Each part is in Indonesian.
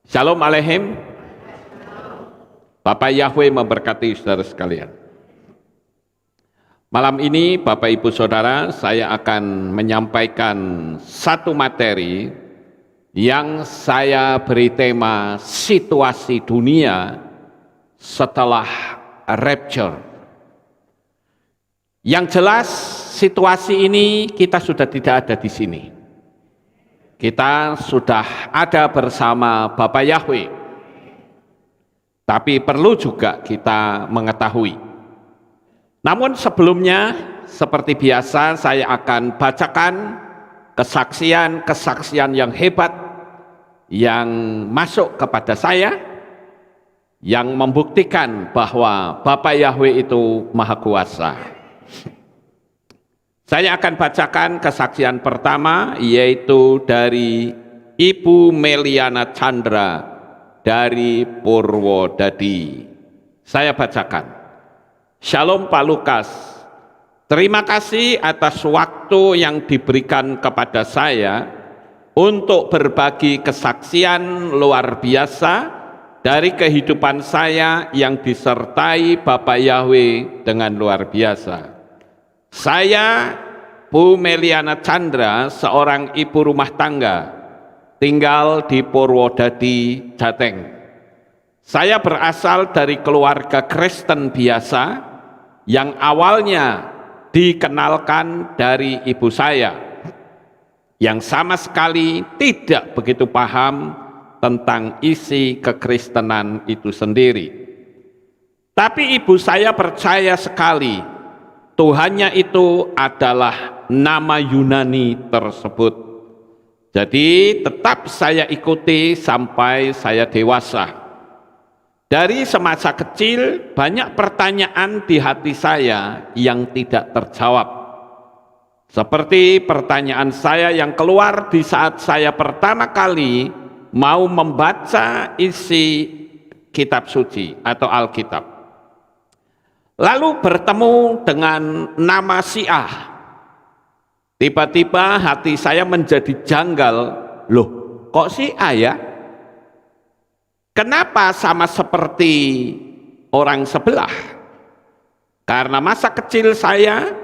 Shalom Aleichem. Bapak Yahweh memberkati saudara sekalian. Malam ini Bapak Ibu Saudara, saya akan menyampaikan satu materi yang saya beri tema situasi dunia setelah rapture. Yang jelas situasi ini kita sudah tidak ada di sini. Kita sudah ada bersama Bapak Yahweh. Tapi perlu juga kita mengetahui. Namun sebelumnya, seperti biasa saya akan bacakan kesaksian-kesaksian yang hebat yang masuk kepada saya, yang membuktikan bahwa Bapak Yahweh itu Maha Kuasa. Saya akan bacakan kesaksian pertama, yaitu dari Ibu Meliana Chandra dari Purwodadi. Saya bacakan. Shalom Pak Lukas, terima kasih atas waktu yang diberikan kepada saya untuk berbagi kesaksian luar biasa dari kehidupan saya yang disertai Bapak Yahweh dengan luar biasa. Saya, Bu Meliana Chandra, seorang ibu rumah tangga, tinggal di Purwodadi, Jateng. Saya berasal dari keluarga Kristen biasa yang awalnya dikenalkan dari ibu saya, yang sama sekali tidak begitu paham tentang isi kekristenan itu sendiri. Tapi ibu saya percaya sekali Tuhannya itu adalah nama Yunani tersebut. Jadi tetap saya ikuti sampai saya dewasa. Dari semasa kecil banyak pertanyaan di hati saya yang tidak terjawab. Seperti pertanyaan saya yang keluar di saat saya pertama kali mau membaca isi kitab suci atau Alkitab. Lalu bertemu dengan nama Syiah. Tiba-tiba hati saya menjadi janggal. Loh, kok Syiah ya? Kenapa sama seperti orang sebelah? Karena masa kecil saya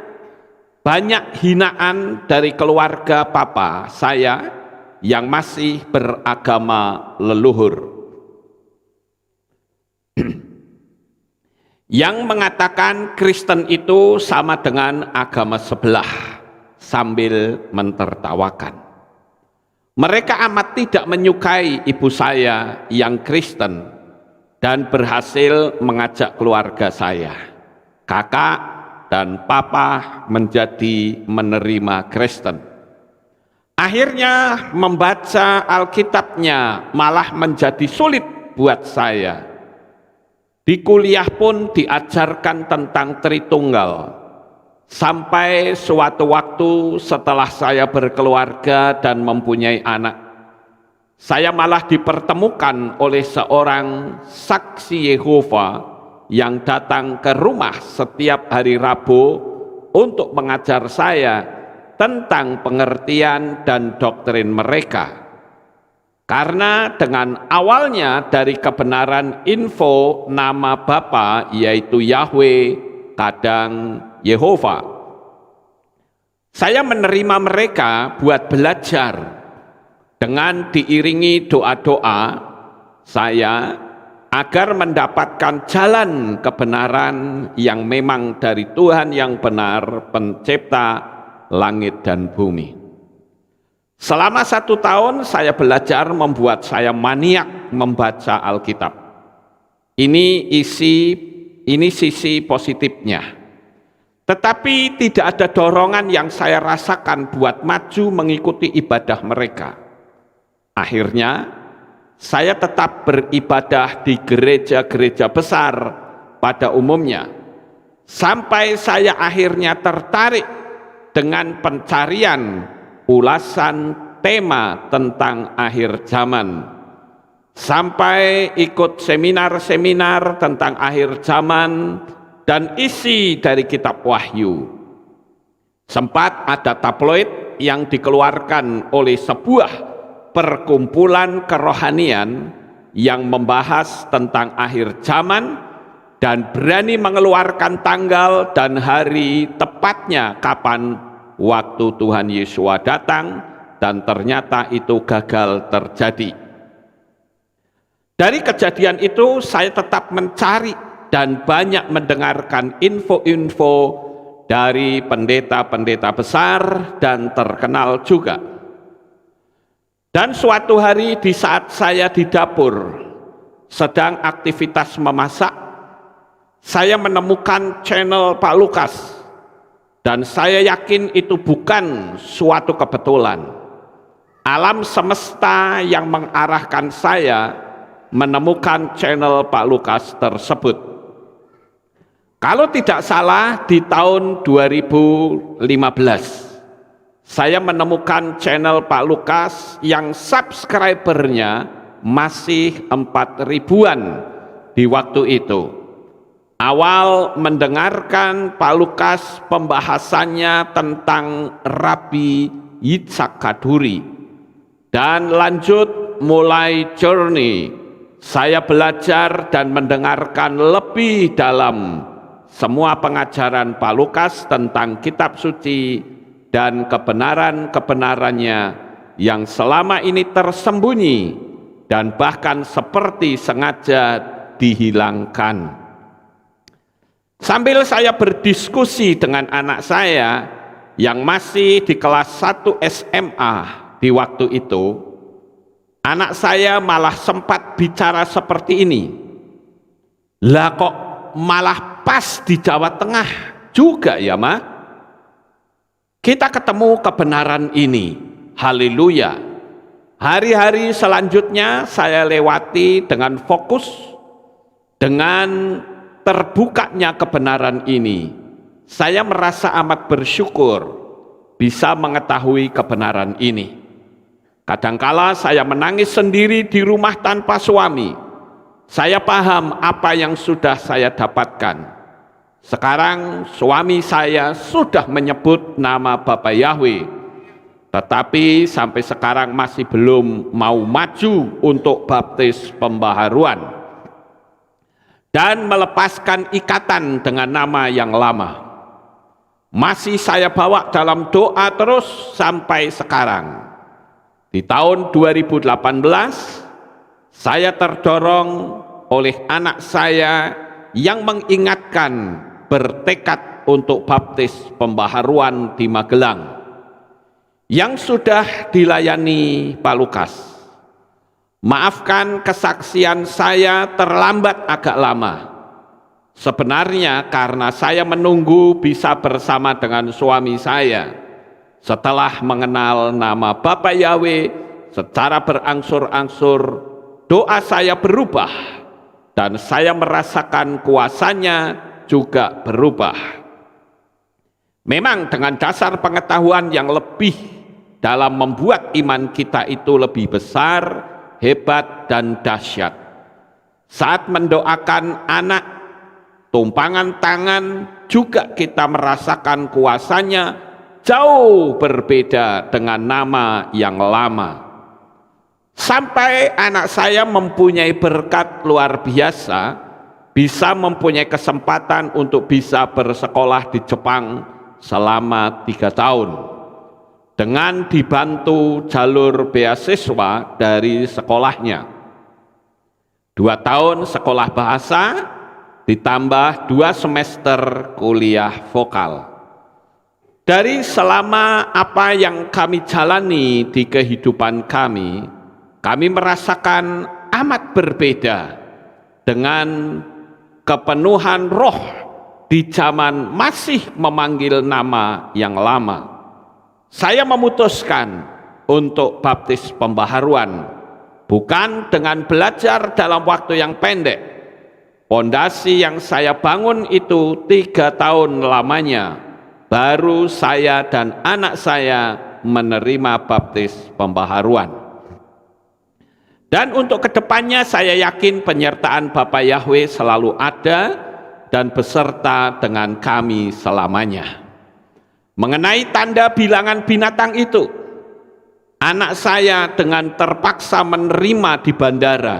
banyak hinaan dari keluarga papa saya yang masih beragama leluhur. Yang mengatakan Kristen itu sama dengan agama sebelah sambil mentertawakan. Mereka amat tidak menyukai ibu saya yang Kristen dan berhasil mengajak keluarga saya, kakak dan papa, menjadi menerima Kristen. Akhirnya membaca Alkitabnya malah menjadi sulit buat saya. Di kuliah pun diajarkan tentang Tritunggal. Sampai suatu waktu setelah saya berkeluarga dan mempunyai anak, saya malah dipertemukan oleh seorang saksi Yehova yang datang ke rumah setiap hari Rabu untuk mengajar saya tentang pengertian dan doktrin mereka. Karena dengan awalnya dari kebenaran info nama Bapa, yaitu Yahweh, kadang Yehova, saya menerima mereka buat belajar. Dengan diiringi doa-doa saya agar mendapatkan jalan kebenaran yang memang dari Tuhan yang benar, pencipta langit dan bumi. Selama 1 tahun saya belajar membuat saya maniak membaca Alkitab. Ini sisi positifnya. Tetapi tidak ada dorongan yang saya rasakan buat maju mengikuti ibadah mereka. Akhirnya saya tetap beribadah di gereja-gereja besar pada umumnya. Sampai saya akhirnya tertarik dengan pencarian ulasan tema tentang akhir zaman, sampai ikut seminar-seminar tentang akhir zaman dan isi dari kitab Wahyu. Sempat ada tabloid yang dikeluarkan oleh sebuah perkumpulan kerohanian yang membahas tentang akhir zaman dan berani mengeluarkan tanggal dan hari tepatnya kapan waktu Tuhan Yesus datang, dan ternyata itu gagal terjadi. Dari kejadian itu saya tetap mencari dan banyak mendengarkan info-info dari pendeta-pendeta besar dan terkenal juga. Dan suatu hari di saat saya di dapur sedang aktivitas memasak, saya menemukan channel Pak Lukas, dan saya yakin itu bukan suatu kebetulan. Alam semesta yang mengarahkan saya menemukan channel Pak Lukas tersebut. Kalau tidak salah di tahun 2015 saya menemukan channel Pak Lukas yang subscribernya masih 4 ribuan di waktu itu. Awal mendengarkan Pak Lukas pembahasannya tentang Rabi Yitzhak Kaduri, dan lanjut mulai journey, saya belajar dan mendengarkan lebih dalam semua pengajaran Pak Lukas tentang kitab suci dan kebenaran-kebenarannya yang selama ini tersembunyi dan bahkan seperti sengaja dihilangkan. Sambil saya berdiskusi dengan anak saya yang masih di kelas 1 SMA di waktu itu, anak saya malah sempat bicara seperti ini, "Lah kok malah pas di Jawa Tengah juga ya, Ma? Kita ketemu kebenaran ini." Haleluya. Hari-hari selanjutnya saya lewati dengan fokus, dengan terbukanya kebenaran ini. Saya merasa amat bersyukur bisa mengetahui kebenaran ini. Kadangkala saya menangis sendiri di rumah tanpa suami. Saya paham apa yang sudah saya dapatkan. Sekarang suami saya sudah menyebut nama Bapak Yahweh, tetapi sampai sekarang masih belum mau maju untuk baptis pembaharuan dan melepaskan ikatan dengan nama yang lama. Masih saya bawa dalam doa terus sampai sekarang. Di tahun 2018, saya terdorong oleh anak saya yang mengingatkan bertekad untuk baptis pembaharuan di Magelang yang sudah dilayani Pak Lukas. Maafkan kesaksian saya terlambat agak lama. Sebenarnya karena saya menunggu bisa bersama dengan suami saya. Setelah mengenal nama Bapak Yahweh secara berangsur-angsur, doa saya berubah dan saya merasakan kuasanya juga berubah. Memang dengan dasar pengetahuan yang lebih dalam membuat iman kita itu lebih besar, hebat, dan dahsyat. Saat mendoakan anak, tumpangan tangan juga kita merasakan kuasanya jauh berbeda dengan nama yang lama. Sampai anak saya mempunyai berkat luar biasa, bisa mempunyai kesempatan untuk bisa bersekolah di Jepang selama 3 tahun dengan dibantu jalur beasiswa dari sekolahnya. 2 tahun sekolah bahasa ditambah 2 semester kuliah vokal. Dari selama apa yang kami jalani di kehidupan kami merasakan amat berbeda dengan kepenuhan roh di zaman masih memanggil nama yang lama. Saya memutuskan untuk baptis pembaharuan, bukan dengan belajar dalam waktu yang pendek. Pondasi yang saya bangun itu 3 tahun lamanya, baru saya dan anak saya menerima baptis pembaharuan. Dan untuk kedepannya saya yakin penyertaan Bapak Yahweh selalu ada dan beserta dengan kami selamanya. Mengenai tanda bilangan binatang itu, anak saya dengan terpaksa menerima di bandara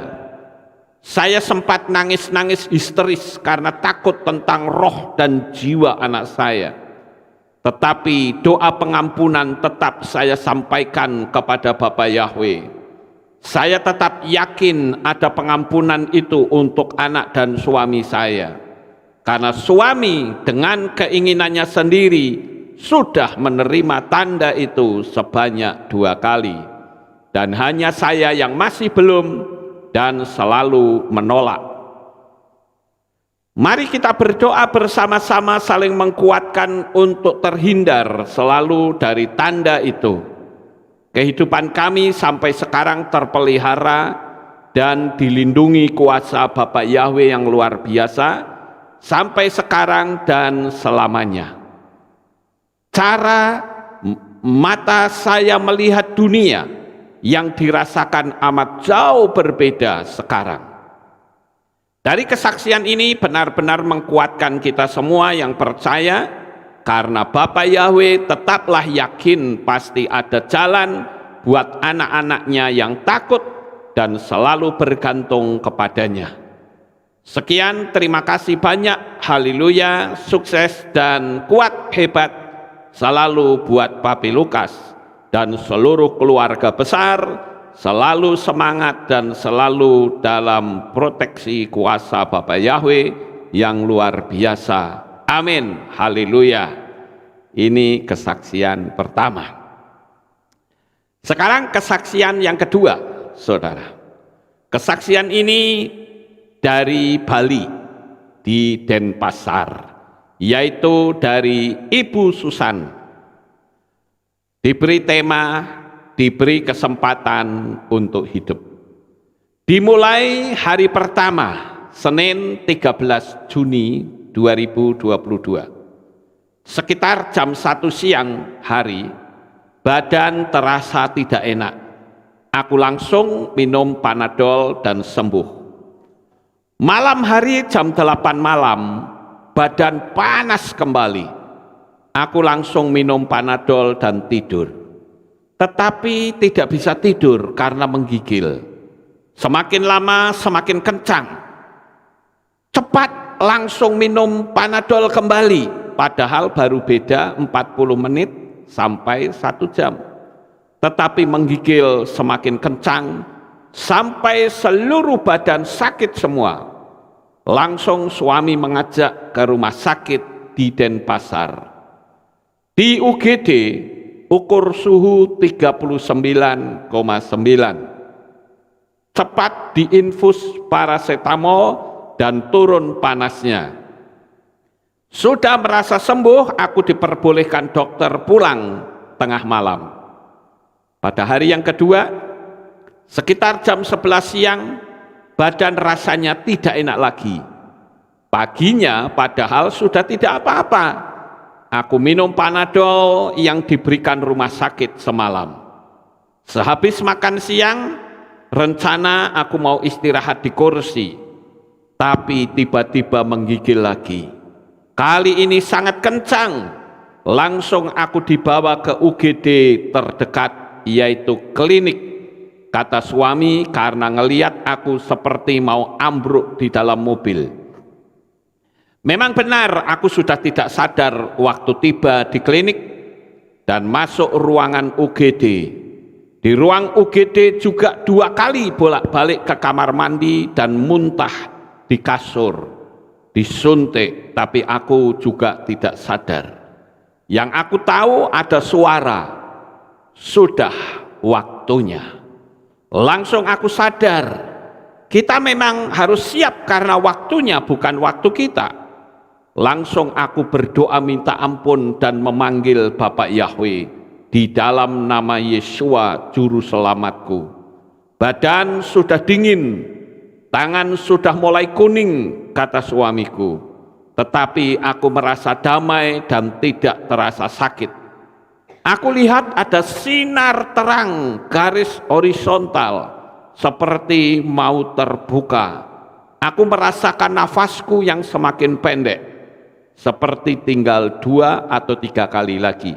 Saya sempat nangis-nangis histeris karena takut tentang roh dan jiwa anak saya. Tetapi doa pengampunan tetap saya sampaikan kepada Bapak Yahweh. Saya tetap yakin ada pengampunan itu untuk anak dan suami saya. Karena suami dengan keinginannya sendiri sudah menerima tanda itu sebanyak 2 kali. Dan hanya saya yang masih belum dan selalu menolak. Mari kita berdoa bersama-sama saling menguatkan untuk terhindar selalu dari tanda itu. Kehidupan kami sampai sekarang terpelihara dan dilindungi kuasa Bapak Yahweh yang luar biasa sampai sekarang dan selamanya. Cara mata saya melihat dunia yang dirasakan amat jauh berbeda sekarang. Dari kesaksian ini benar-benar menguatkan kita semua yang percaya, karena Bapak Yahweh tetaplah yakin pasti ada jalan buat anak-anaknya yang takut dan selalu bergantung kepadanya. Sekian, terima kasih banyak, haleluya, sukses dan kuat hebat selalu buat Papi Lukas dan seluruh keluarga besar, selalu semangat dan selalu dalam proteksi kuasa Bapak Yahweh yang luar biasa. Amin, haleluya. Ini kesaksian pertama. Sekarang kesaksian yang kedua, saudara. Kesaksian ini dari Bali, di Denpasar, yaitu dari Ibu Susan. Diberi tema, diberi kesempatan untuk hidup. Dimulai hari pertama, Senin 13 Juni 2022. Sekitar jam 1 siang hari, badan terasa tidak enak. Aku langsung minum Panadol dan sembuh. Malam hari jam 8 malam, badan panas kembali. Aku langsung minum Panadol dan tidur. Tetapi tidak bisa tidur karena menggigil. Semakin lama semakin kencang. Cepat langsung minum Panadol kembali. Padahal baru beda 40 menit sampai 1 jam. Tetapi menggigil semakin kencang sampai seluruh badan sakit semua. Langsung suami mengajak ke rumah sakit di Denpasar. Di UGD ukur suhu 39,9. Cepat diinfus paracetamol dan turun panasnya. Sudah merasa sembuh, aku diperbolehkan dokter pulang tengah malam. Pada hari yang kedua, sekitar jam 11 siang, badan rasanya tidak enak lagi. Paginya padahal sudah tidak apa-apa. Aku minum Panadol yang diberikan rumah sakit semalam. Sehabis makan siang, rencana aku mau istirahat di kursi. Tapi tiba-tiba menggigil lagi. Kali ini sangat kencang. Langsung aku dibawa ke UGD terdekat, yaitu klinik. Kata suami karena ngeliat aku seperti mau ambruk di dalam mobil. Memang benar aku sudah tidak sadar waktu tiba di klinik dan masuk ruangan UGD. Di ruang UGD juga 2 kali bolak-balik ke kamar mandi dan muntah di kasur, disuntik, tapi aku juga tidak sadar. Yang aku tahu ada suara, sudah waktunya. Langsung aku sadar, kita memang harus siap karena waktunya bukan waktu kita. Langsung aku berdoa minta ampun dan memanggil Bapak Yahweh di dalam nama Yesua Juru Selamatku. Badan sudah dingin, tangan sudah mulai kuning, kata suamiku. Tetapi aku merasa damai dan tidak terasa sakit. Aku lihat ada sinar terang garis horizontal seperti mau terbuka. Aku merasakan nafasku yang semakin pendek, seperti tinggal 2 atau 3 kali lagi.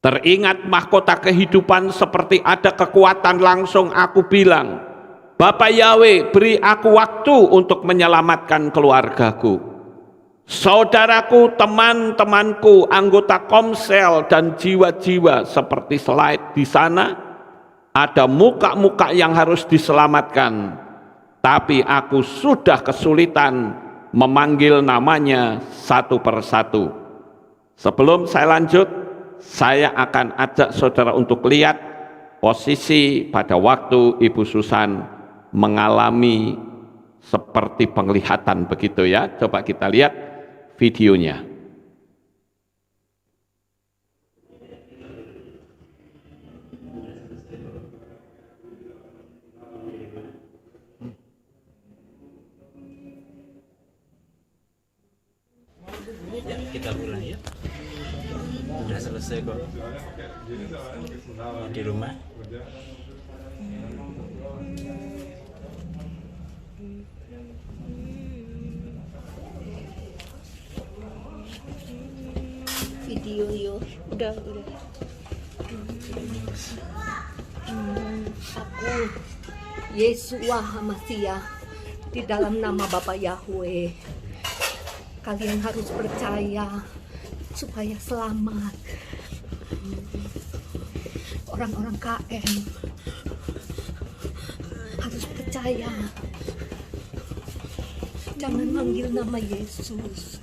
Teringat mahkota kehidupan seperti ada kekuatan, langsung aku bilang, Bapa Yahweh, beri aku waktu untuk menyelamatkan keluargaku. Saudaraku, teman-temanku, anggota Komsel dan jiwa-jiwa seperti slide di sana, ada muka-muka yang harus diselamatkan, tapi aku sudah kesulitan memanggil namanya satu persatu. Sebelum saya lanjut, saya akan ajak saudara untuk lihat posisi pada waktu Ibu Susan mengalami seperti penglihatan begitu ya. Coba kita lihat videonya. Ya, kita pulang ya. Sudah selesai kok di rumah. Video yuk, udah. Aku Yesua Hamasiah, di dalam nama Bapa Yahweh, kalian harus percaya supaya selamat. Orang-orang KM harus percaya, jangan manggil nama Yesus.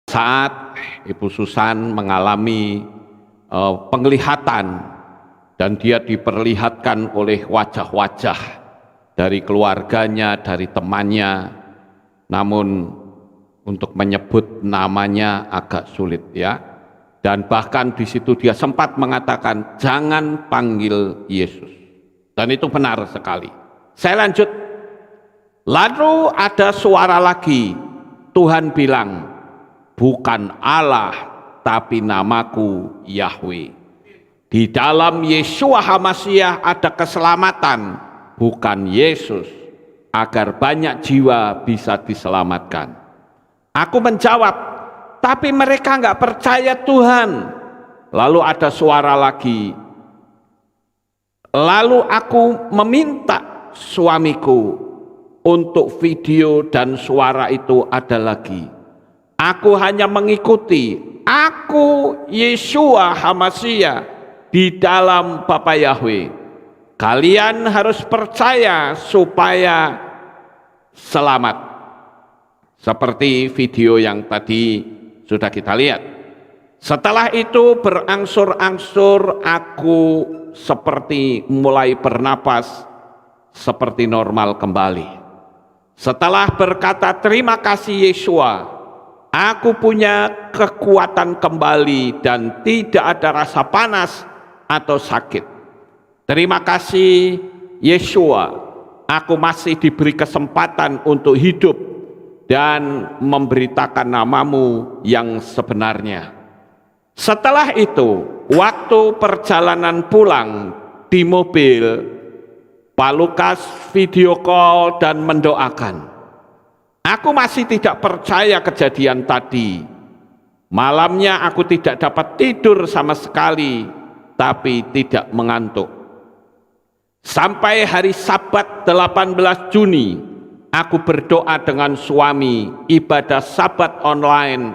Saat Ibu Susan mengalami penglihatan dan dia diperlihatkan oleh wajah-wajah dari keluarganya, dari temannya, namun untuk menyebut namanya agak sulit ya. Dan bahkan di situ dia sempat mengatakan jangan panggil Yesus. Dan itu benar sekali. Saya lanjut. Lalu ada suara lagi, Tuhan bilang, bukan Allah, tapi namaku Yahweh. Di dalam Yesua Hamasiah ada keselamatan, bukan Yesus, agar banyak jiwa bisa diselamatkan. Aku menjawab, tapi mereka nggak percaya Tuhan. Lalu ada suara lagi. Lalu aku meminta suamiku untuk video dan suara itu ada lagi. Aku hanya mengikuti, aku Yesua Hamasiah di dalam Bapa Yahweh. Kalian harus percaya supaya selamat. Seperti video yang tadi sudah kita lihat. Setelah itu berangsur-angsur aku seperti mulai bernapas seperti normal kembali. Setelah berkata terima kasih Yesua, aku punya kekuatan kembali dan tidak ada rasa panas atau sakit. Terima kasih Yesua, aku masih diberi kesempatan untuk hidup dan memberitakan namamu yang sebenarnya. Setelah itu, waktu perjalanan pulang di mobil, Pak Lukas video call dan mendoakan. Aku masih tidak percaya kejadian tadi. Malamnya aku tidak dapat tidur sama sekali, tapi tidak mengantuk. Sampai hari Sabat 18 Juni, aku berdoa dengan suami ibadah Sabat online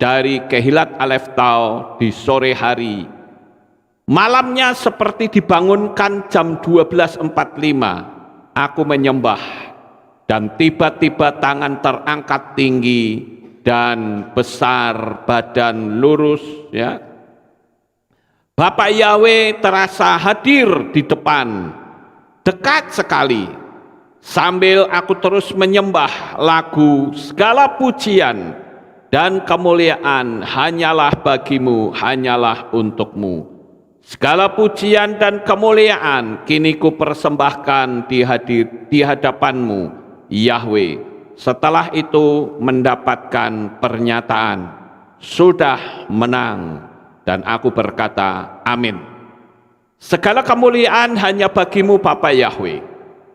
dari Kehilat Aleph Tau di sore hari. Malamnya seperti dibangunkan jam 12.45, aku menyembah. Dan tiba-tiba tangan terangkat tinggi dan besar, badan lurus ya. Bapa Yahweh terasa hadir di depan, dekat sekali. Sambil aku terus menyembah lagu segala pujian dan kemuliaan hanyalah bagimu, hanyalah untukmu. Segala pujian dan kemuliaan kini ku persembahkan di hadapanmu, Yahweh. Setelah itu mendapatkan pernyataan, sudah menang, dan aku berkata, amin. Segala kemuliaan hanya bagimu Bapa Yahweh.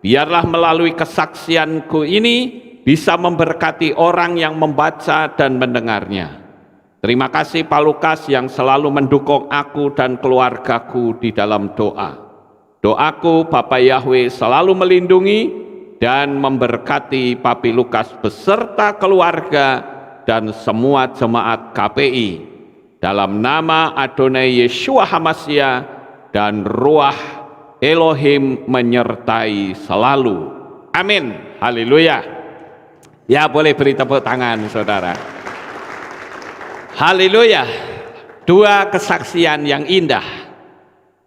Biarlah melalui kesaksianku ini, bisa memberkati orang yang membaca dan mendengarnya. Terima kasih Pak Lukas yang selalu mendukung aku dan keluargaku di dalam doa. Doaku Bapak Yahweh selalu melindungi dan memberkati Papi Lukas beserta keluarga dan semua jemaat KPI. Dalam nama Adonai Yeshua HaMashiach dan Ruach Elohim menyertai selalu. Amin. Haleluya. Ya, boleh beri tepuk tangan saudara. Haleluya. Dua kesaksian yang indah.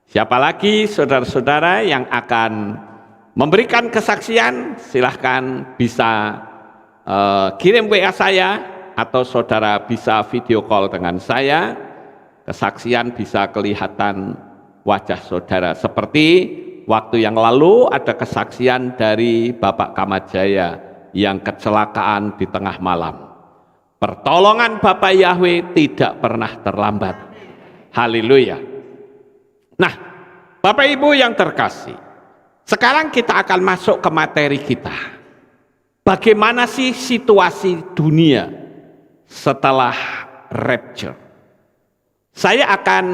Siapa lagi saudara-saudara yang akan memberikan kesaksian? Silahkan bisa kirim WA saya, atau saudara bisa video call dengan saya. Kesaksian bisa kelihatan wajah saudara. Seperti waktu yang lalu ada kesaksian dari Bapak Kamajaya yang kecelakaan di tengah malam. Pertolongan Bapak Yahweh tidak pernah terlambat. Haleluya. Nah, Bapak Ibu yang terkasih, sekarang kita akan masuk ke materi kita. Bagaimana sih situasi dunia setelah rapture? Saya akan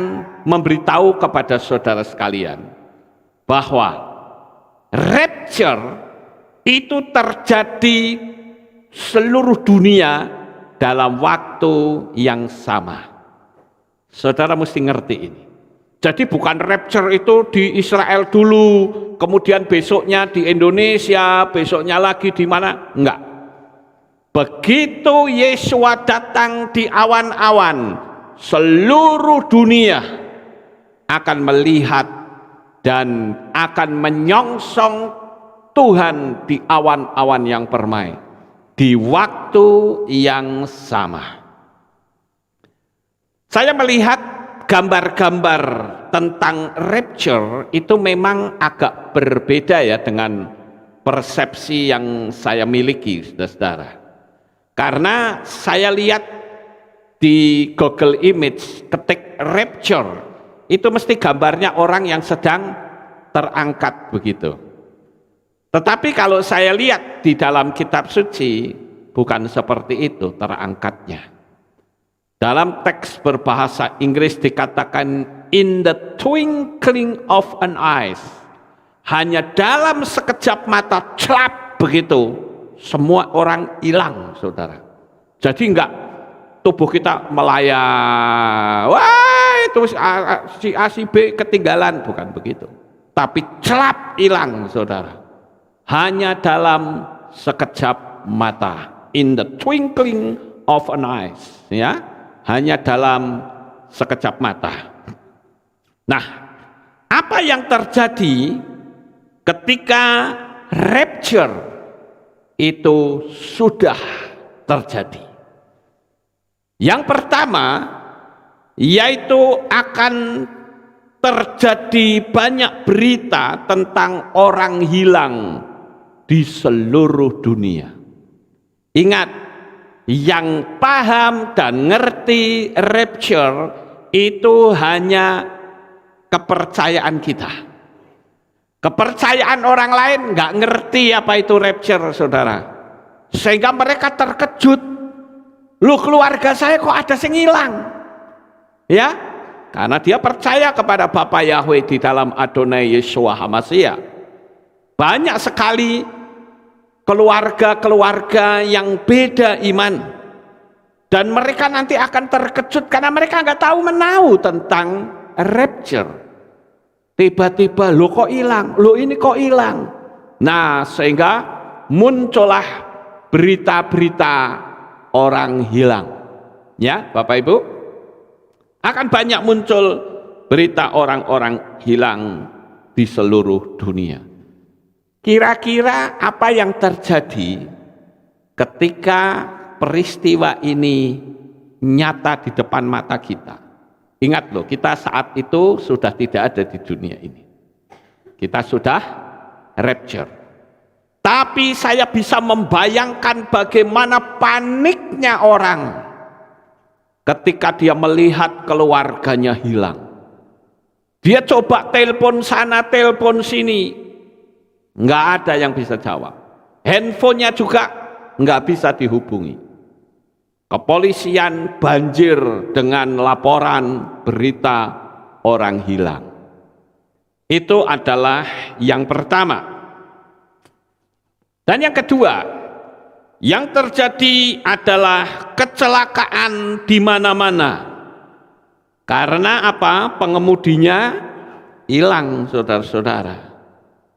memberitahu kepada saudara sekalian bahwa rapture itu terjadi seluruh dunia dalam waktu yang sama. Saudara mesti ngerti ini. Jadi bukan rapture itu di Israel dulu, kemudian besoknya di Indonesia, besoknya lagi di mana? Enggak. Begitu Yesua datang di awan-awan, seluruh dunia akan melihat dan akan menyongsong Tuhan di awan-awan yang permai di waktu yang sama. Saya melihat gambar-gambar tentang rapture itu memang agak berbeda ya dengan persepsi yang saya miliki, saudara-saudara. Karena saya lihat di Google Image, ketik rapture, itu mesti gambarnya orang yang sedang terangkat begitu. Tetapi kalau saya lihat di dalam kitab suci, bukan seperti itu terangkatnya. Dalam teks berbahasa Inggris dikatakan in the twinkling of an eye. Hanya dalam sekejap mata, celap begitu, semua orang hilang, saudara. Jadi enggak tubuh kita melayang, wah itu si A si B ketinggalan, bukan begitu. Tapi celap hilang, saudara. Hanya dalam sekejap mata, in the twinkling of an eye, ya, hanya dalam sekejap mata. Nah, apa yang terjadi ketika rapture itu sudah terjadi? Yang pertama, yaitu akan terjadi banyak berita tentang orang hilang di seluruh dunia. Ingat, yang paham dan ngerti rapture itu hanya kepercayaan kita. Kepercayaan orang lain nggak ngerti apa itu rapture, saudara. Sehingga mereka terkejut. Lu keluarga saya kok ada yang hilang? Ya, karena dia percaya kepada Bapa Yahweh di dalam Adonai Yeshua HaMashiach. Banyak sekali keluarga-keluarga yang beda iman, dan mereka nanti akan terkejut karena mereka nggak tahu menahu tentang rapture. Tiba-tiba lo kok hilang, lo ini kok hilang. Nah, sehingga muncullah berita-berita orang hilang. Ya, Bapak Ibu, akan banyak muncul berita orang-orang hilang di seluruh dunia. Kira-kira apa yang terjadi ketika peristiwa ini nyata di depan mata kita? Ingat loh, kita saat itu sudah tidak ada di dunia ini. Kita sudah rapture. Tapi saya bisa membayangkan bagaimana paniknya orang ketika dia melihat keluarganya hilang. Dia coba telepon sana, telepon sini. Nggak ada yang bisa jawab. Handphonenya juga nggak bisa dihubungi. Kepolisian banjir dengan laporan berita orang hilang. Itu adalah yang pertama. Dan yang kedua, yang terjadi adalah kecelakaan di mana-mana. Karena apa? Pengemudinya hilang, saudara-saudara.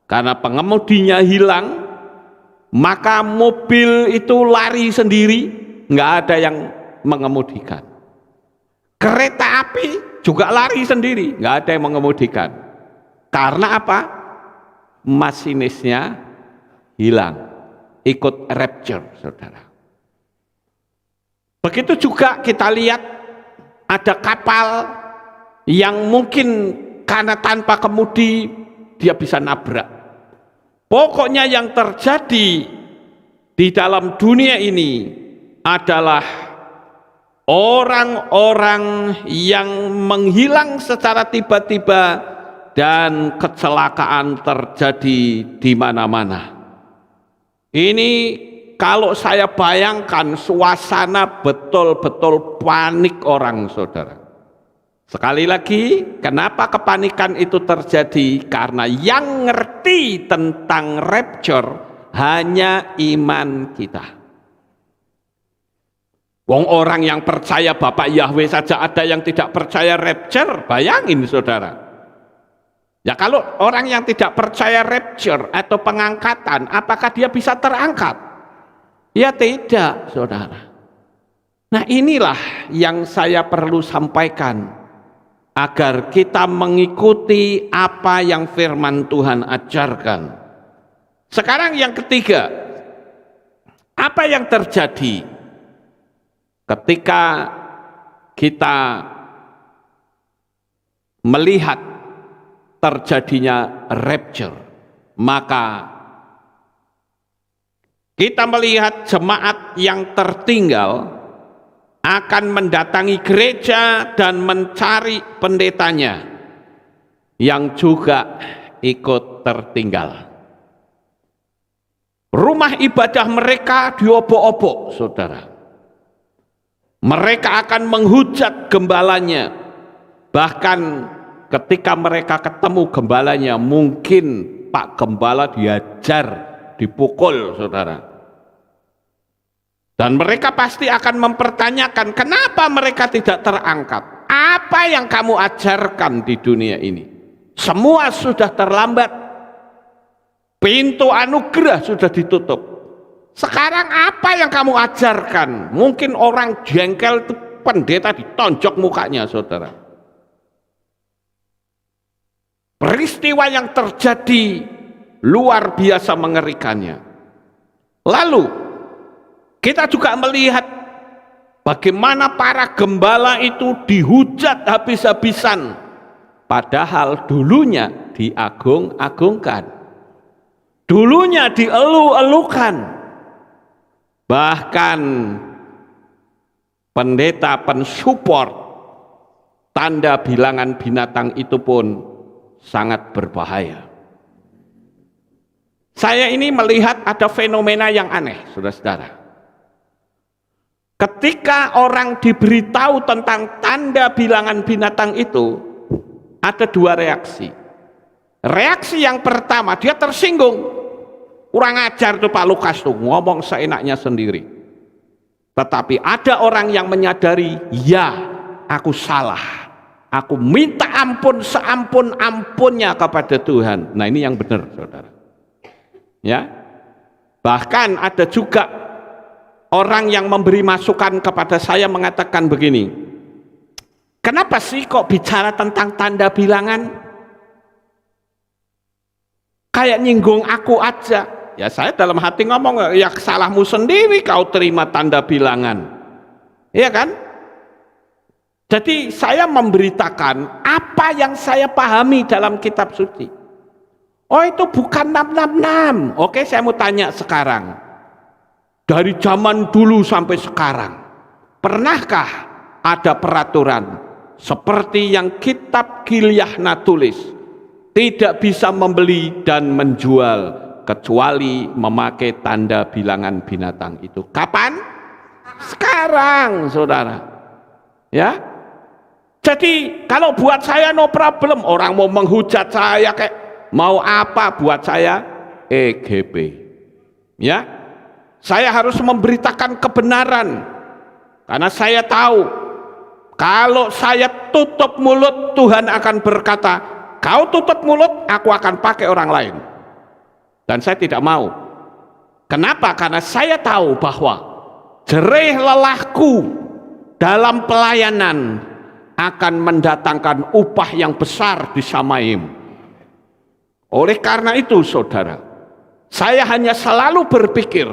Karena pengemudinya hilang, maka mobil itu lari sendiri, nggak ada yang mengemudikan. Kereta api juga lari sendiri, nggak ada yang mengemudikan. Karena apa? Masinisnya hilang, ikut rapture, saudara. Begitu juga kita lihat ada kapal yang mungkin karena tanpa kemudi dia bisa nabrak. Pokoknya yang terjadi di dalam dunia ini adalah orang-orang yang menghilang secara tiba-tiba dan kecelakaan terjadi di mana-mana. Ini kalau saya bayangkan suasana betul-betul panik orang, saudara. Sekali lagi, kenapa kepanikan itu terjadi? Karena yang ngerti tentang rapture hanya iman kita. Wong orang yang percaya Bapak Yahweh saja ada yang tidak percaya rapture, bayangin saudara. Ya kalau orang yang tidak percaya rapture atau pengangkatan, apakah dia bisa terangkat? Ya tidak, saudara. Nah inilah yang saya perlu sampaikan, agar kita mengikuti apa yang firman Tuhan ajarkan. Sekarang yang ketiga, apa yang terjadi ketika kita melihat terjadinya rapture? Maka kita melihat jemaat yang tertinggal akan mendatangi gereja dan mencari pendetanya yang juga ikut tertinggal. Rumah ibadah mereka diobok-obok, saudara. Mereka akan menghujat gembalanya. Bahkan ketika mereka ketemu gembalanya, mungkin Pak Gembala diajar, dipukul, saudara. Dan mereka pasti akan mempertanyakan, kenapa mereka tidak terangkat? Apa yang kamu ajarkan di dunia ini? Semua sudah terlambat. Pintu anugerah sudah ditutup. Sekarang apa yang kamu ajarkan? Mungkin orang jengkel itu pendeta ditonjok mukanya, saudara. Peristiwa yang terjadi luar biasa mengerikannya. Lalu kita juga melihat bagaimana para gembala itu dihujat habis-habisan, padahal dulunya diagung-agungkan, dulunya dielu-elukan. Bahkan pendeta pensupport tanda bilangan binatang itu pun sangat berbahaya. Saya ini melihat ada fenomena yang aneh, saudara-saudara. Ketika orang diberitahu tentang tanda bilangan binatang itu, ada dua reaksi. Reaksi yang pertama, dia tersinggung. Kurang ajar tuh Pak Lukas tuh, ngomong seenaknya sendiri. Tetapi ada orang yang menyadari, ya aku salah. Aku minta ampun seampun-ampunnya kepada Tuhan. Nah ini yang benar, saudara. Ya, bahkan ada juga orang yang memberi masukan kepada saya mengatakan begini, kenapa sih kok bicara tentang tanda bilangan? Kayak nyinggung aku aja. Ya saya dalam hati ngomong, ya salahmu sendiri kau terima tanda bilangan. Iya kan? Jadi saya memberitakan apa yang saya pahami dalam kitab suci. Oh itu bukan 666. Oke, saya mau tanya sekarang. Dari zaman dulu sampai sekarang, pernahkah ada peraturan seperti yang kitab Gilyahna tulis, tidak bisa membeli dan menjual kecuali memakai tanda bilangan binatang itu. Kapan? Sekarang, saudara. Ya. Jadi kalau buat saya no problem, orang mau menghujat saya kayak mau apa buat saya EGP. Ya. Saya harus memberitakan kebenaran karena saya tahu kalau saya tutup mulut, Tuhan akan berkata, kau tutup mulut, aku akan pakai orang lain. Dan saya tidak mau. Kenapa? Karena saya tahu bahwa jerih lelahku dalam pelayanan akan mendatangkan upah yang besar di Samaim. Oleh karena itu, saudara, saya hanya selalu berpikir,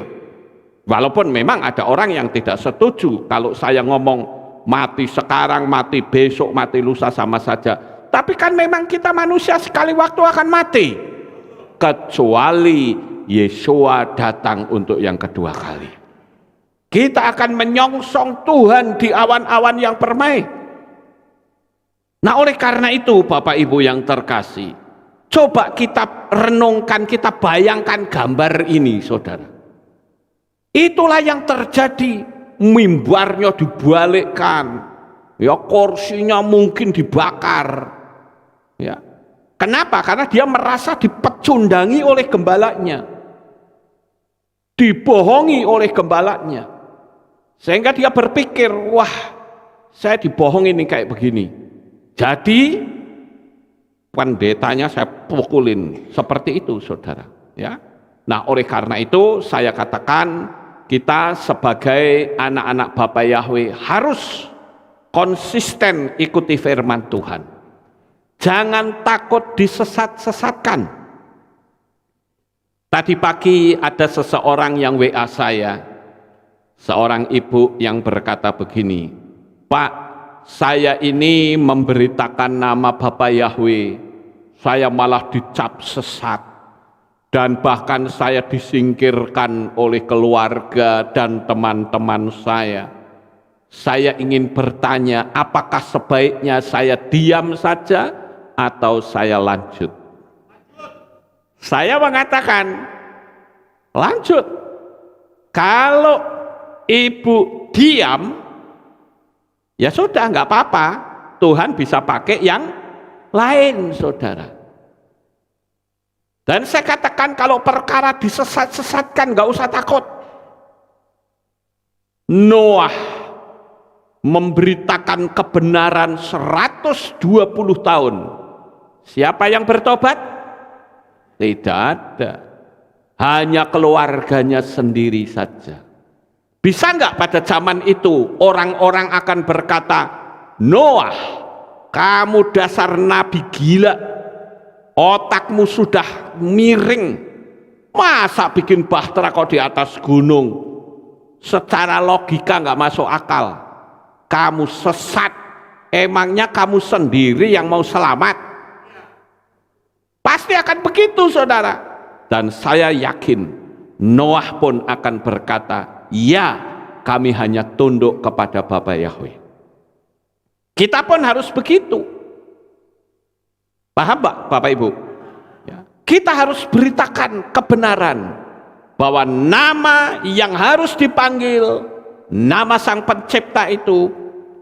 walaupun memang ada orang yang tidak setuju kalau saya ngomong mati sekarang, mati besok, mati lusa sama saja. Tapi kan memang kita manusia sekali waktu akan mati. Kecuali Yesua datang untuk yang kedua kali. Kita akan menyongsong Tuhan di awan-awan yang permai. Nah, oleh karena itu Bapak Ibu yang terkasih, coba kita renungkan, kita bayangkan gambar ini, saudara. Itulah yang terjadi. Mimbarnya dibalikkan, ya kursinya mungkin dibakar, ya. Kenapa? Karena dia merasa dipecundangi oleh gembalanya, dibohongi oleh gembalanya, sehingga dia berpikir, wah, saya dibohongi nih kayak begini. Jadi pendetanya saya pukulin, seperti itu, saudara. Ya. Nah, oleh karena itu saya katakan, kita sebagai anak-anak Bapa Yahweh harus konsisten ikuti firman Tuhan. Jangan takut disesat-sesatkan. Tadi pagi ada seseorang yang WA saya, seorang ibu yang berkata begini, Pak, saya ini memberitakan nama Bapa Yahweh, saya malah dicap sesat. Dan bahkan saya disingkirkan oleh keluarga dan teman-teman saya. Saya ingin bertanya, apakah sebaiknya saya diam saja atau saya lanjut? Saya mengatakan, lanjut. Kalau ibu diam, ya sudah, nggak apa-apa. Tuhan bisa pakai yang lain, saudara. Dan saya katakan kalau perkara disesat-sesatkan gak usah takut. Noah memberitakan kebenaran 120 tahun. Siapa yang bertobat? Tidak ada. Hanya keluarganya sendiri saja. Bisa nggak pada zaman itu orang-orang akan berkata, Noah, kamu dasar nabi gila. Otakmu sudah miring, masa bikin bahtera kok di atas gunung? Secara logika nggak masuk akal. Kamu sesat. Emangnya kamu sendiri yang mau selamat? Pasti akan begitu, saudara. Dan saya yakin Noah pun akan berkata, ya, kami hanya tunduk kepada Bapa Yahweh. Kita pun harus begitu. Paham Bapak Ibu? Ya. Kita harus beritakan kebenaran bahwa nama yang harus dipanggil, nama Sang Pencipta itu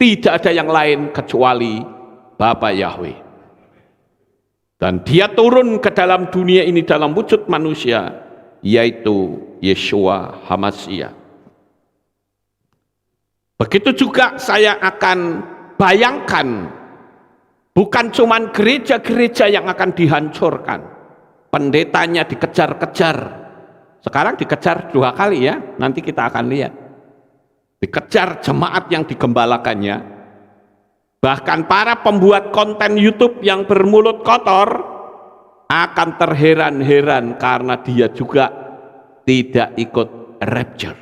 tidak ada yang lain kecuali Bapa Yahweh. Dan dia turun ke dalam dunia ini dalam wujud manusia, yaitu Yeshua HaMashiach. Begitu juga saya akan bayangkan, bukan cuma gereja-gereja yang akan dihancurkan, pendetanya dikejar-kejar. Sekarang dikejar 2 kali ya, nanti kita akan lihat. Dikejar jemaat yang digembalakannya. Bahkan para pembuat konten YouTube yang bermulut kotor akan terheran-heran karena dia juga tidak ikut rapture.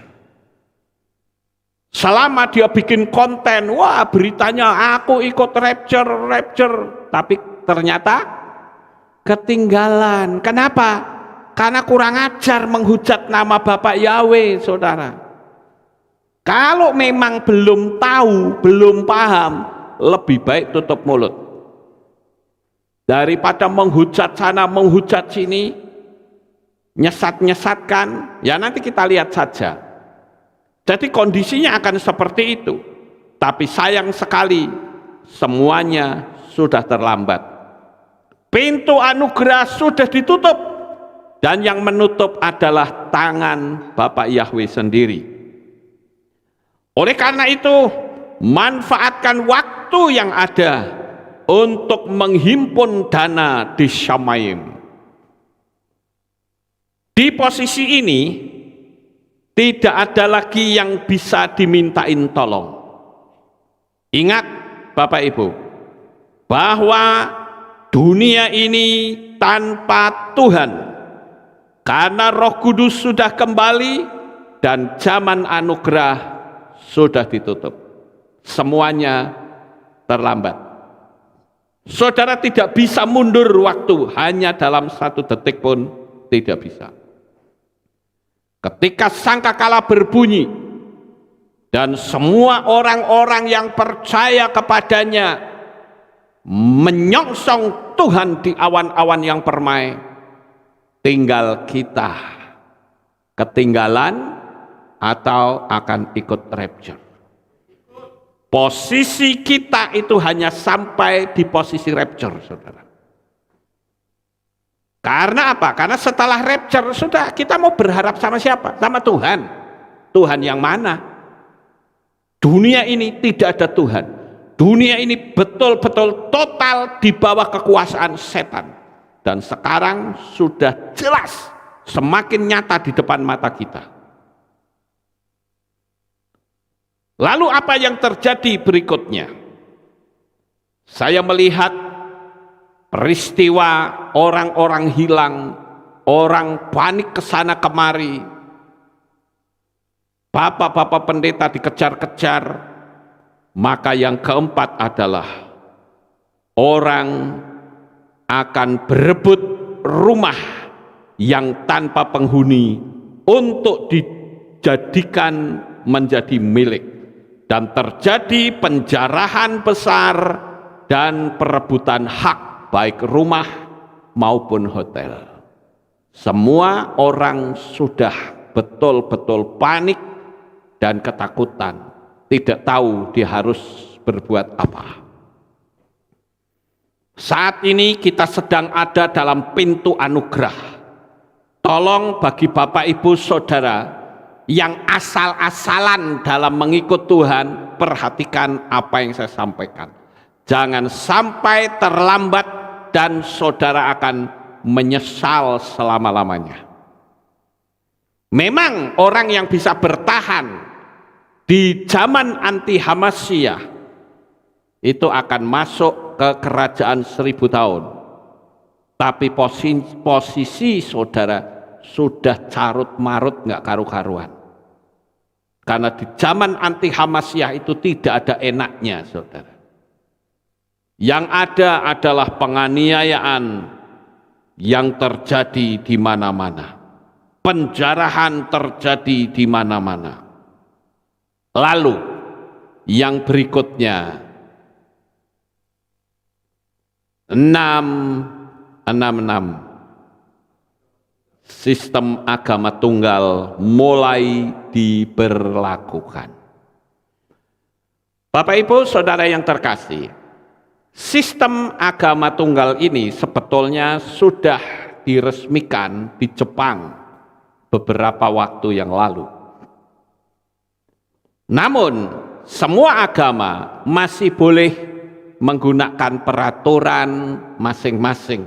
Selama dia bikin konten, wah beritanya aku ikut rapture, tapi ternyata ketinggalan. Kenapa? Karena kurang ajar menghujat nama Bapak Yahweh, saudara. Kalau memang belum tahu, belum paham, lebih baik tutup mulut. Daripada menghujat sana, menghujat sini, nyesat-nyesatkan, ya nanti kita lihat saja. Jadi kondisinya akan seperti itu. Tapi sayang sekali, semuanya sudah terlambat. Pintu anugerah sudah ditutup, dan yang menutup adalah tangan Bapak Yahweh sendiri. Oleh karena itu, manfaatkan waktu yang ada untuk menghimpun dana di Syamaim. Di posisi ini, tidak ada lagi yang bisa dimintain tolong. Ingat Bapak Ibu, bahwa dunia ini tanpa Tuhan, karena Roh Kudus sudah kembali dan zaman anugerah sudah ditutup. Semuanya terlambat. Saudara tidak bisa mundur waktu, hanya dalam 1 detik pun tidak bisa. Ketika sangkakala berbunyi dan semua orang-orang yang percaya kepadanya menyongsong Tuhan di awan-awan yang permai, tinggal kita ketinggalan atau akan ikut rapture. Posisi kita itu hanya sampai di posisi rapture, saudara. Karena apa? Karena setelah rapture sudah, kita mau berharap sama siapa? Sama Tuhan. Tuhan yang mana? Dunia ini tidak ada Tuhan. Dunia ini betul-betul total di bawah kekuasaan setan. Dan sekarang sudah jelas, semakin nyata di depan mata kita. Lalu apa yang terjadi berikutnya? Saya melihat peristiwa orang-orang hilang, orang panik ke sana kemari, bapak-bapak pendeta dikejar-kejar. Maka yang keempat adalah orang akan berebut rumah yang tanpa penghuni untuk dijadikan menjadi milik, dan terjadi penjarahan besar dan perebutan hak baik rumah maupun hotel. Semua orang sudah betul-betul panik dan ketakutan, tidak tahu dia harus berbuat apa. Saat ini kita sedang ada dalam pintu anugerah. Tolong bagi Bapak Ibu Saudara yang asal-asalan dalam mengikut Tuhan, perhatikan apa yang saya sampaikan. Jangan sampai terlambat dan saudara akan menyesal selama-lamanya. Memang orang yang bisa bertahan di zaman anti Hamasyah itu akan masuk ke kerajaan 1000 tahun. Tapi posisi saudara sudah carut marut, nggak karu-karuan. Karena di zaman anti Hamasyah itu tidak ada enaknya, saudara. Yang ada adalah penganiayaan yang terjadi di mana-mana. Penjarahan terjadi di mana-mana. Lalu yang berikutnya 666, sistem agama tunggal mulai diberlakukan. Bapak Ibu Saudara yang terkasih, sistem agama tunggal ini sebetulnya sudah diresmikan di Jepang beberapa waktu yang lalu. Namun semua agama masih boleh menggunakan peraturan masing-masing.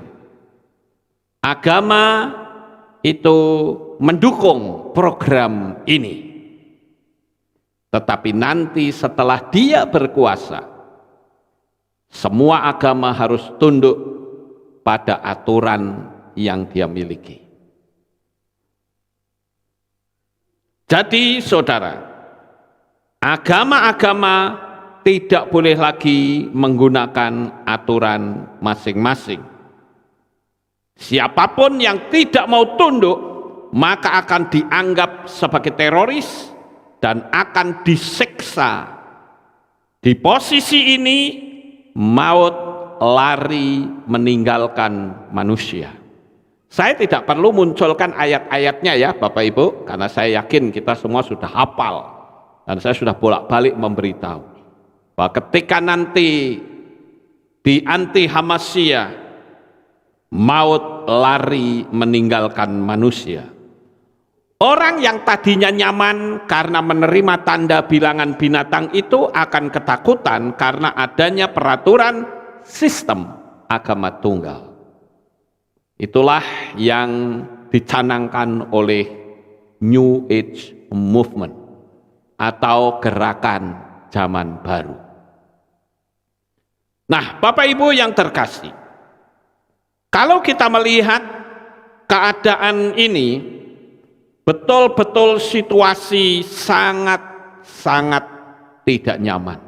Agama itu mendukung program ini. Tetapi nanti setelah dia berkuasa, semua agama harus tunduk pada aturan yang dia miliki. Jadi saudara, agama-agama tidak boleh lagi menggunakan aturan masing-masing. Siapapun yang tidak mau tunduk, maka akan dianggap sebagai teroris dan akan disiksa. Di posisi ini, maut lari meninggalkan manusia. Saya tidak perlu munculkan ayat-ayatnya ya Bapak Ibu, karena saya yakin kita semua sudah hafal. Dan saya sudah bolak-balik memberitahu bahwa ketika nanti di anti Hamasiyah, maut lari meninggalkan manusia. Orang yang tadinya nyaman karena menerima tanda bilangan binatang itu akan ketakutan karena adanya peraturan sistem agama tunggal. Itulah yang dicanangkan oleh New Age Movement atau gerakan zaman baru. Nah, Bapak Ibu yang terkasih, kalau kita melihat keadaan ini, betul-betul situasi sangat tidak nyaman.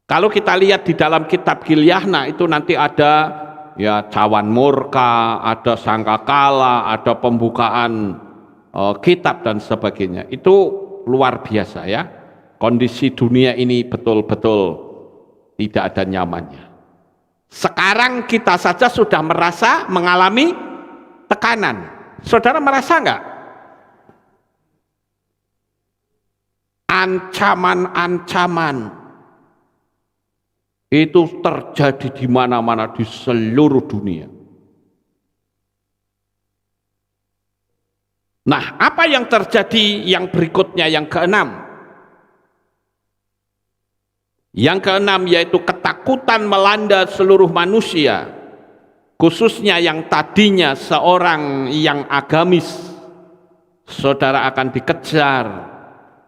Kalau kita lihat di dalam kitab Gilyahna itu nanti ada ya cawan murka, ada sangkakala, ada pembukaan kitab dan sebagainya. Itu luar biasa ya. Kondisi dunia ini betul-betul tidak ada nyamannya. Sekarang kita saja sudah merasa mengalami tekanan. Saudara merasa enggak? Ancaman-ancaman itu terjadi di mana-mana di seluruh dunia. Nah, apa yang terjadi yang berikutnya, yang keenam? Yang keenam yaitu ketakutan melanda seluruh manusia, khususnya yang tadinya seorang yang agamis. Saudara akan dikejar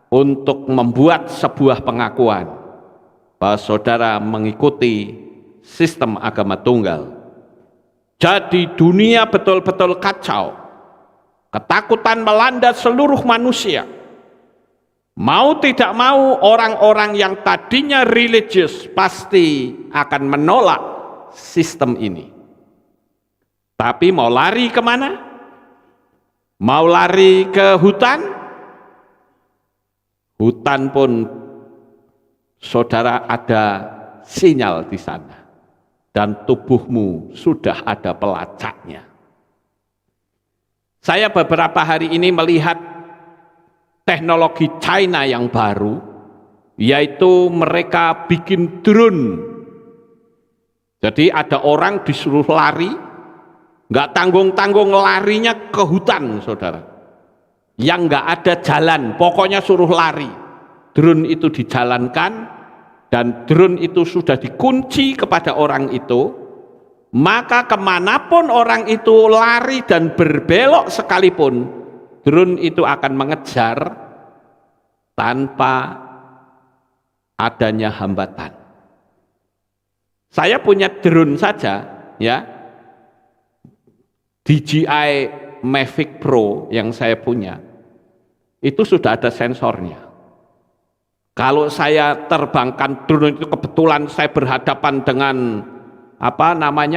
untuk membuat sebuah pengakuan bahwa saudara mengikuti sistem agama tunggal. Jadi dunia betul-betul kacau. Ketakutan melanda seluruh manusia. Mau tidak mau orang-orang yang tadinya religius pasti akan menolak sistem ini. Tapi mau lari kemana? Mau lari ke hutan? Hutan pun saudara ada sinyal di sana dan tubuhmu sudah ada pelacaknya. Saya beberapa hari ini melihat teknologi China yang baru, yaitu mereka bikin drone. Jadi ada orang disuruh lari, nggak tanggung-tanggung larinya ke hutan, saudara. Yang nggak ada jalan, pokoknya suruh lari. Drone itu dijalankan, dan drone itu sudah dikunci kepada orang itu, maka kemanapun orang itu lari dan berbelok sekalipun, drone itu akan mengejar tanpa adanya hambatan. Saya punya drone saja, ya, DJI Mavic Pro yang saya punya, itu sudah ada sensornya. Kalau saya terbangkan drone itu kebetulan saya berhadapan dengan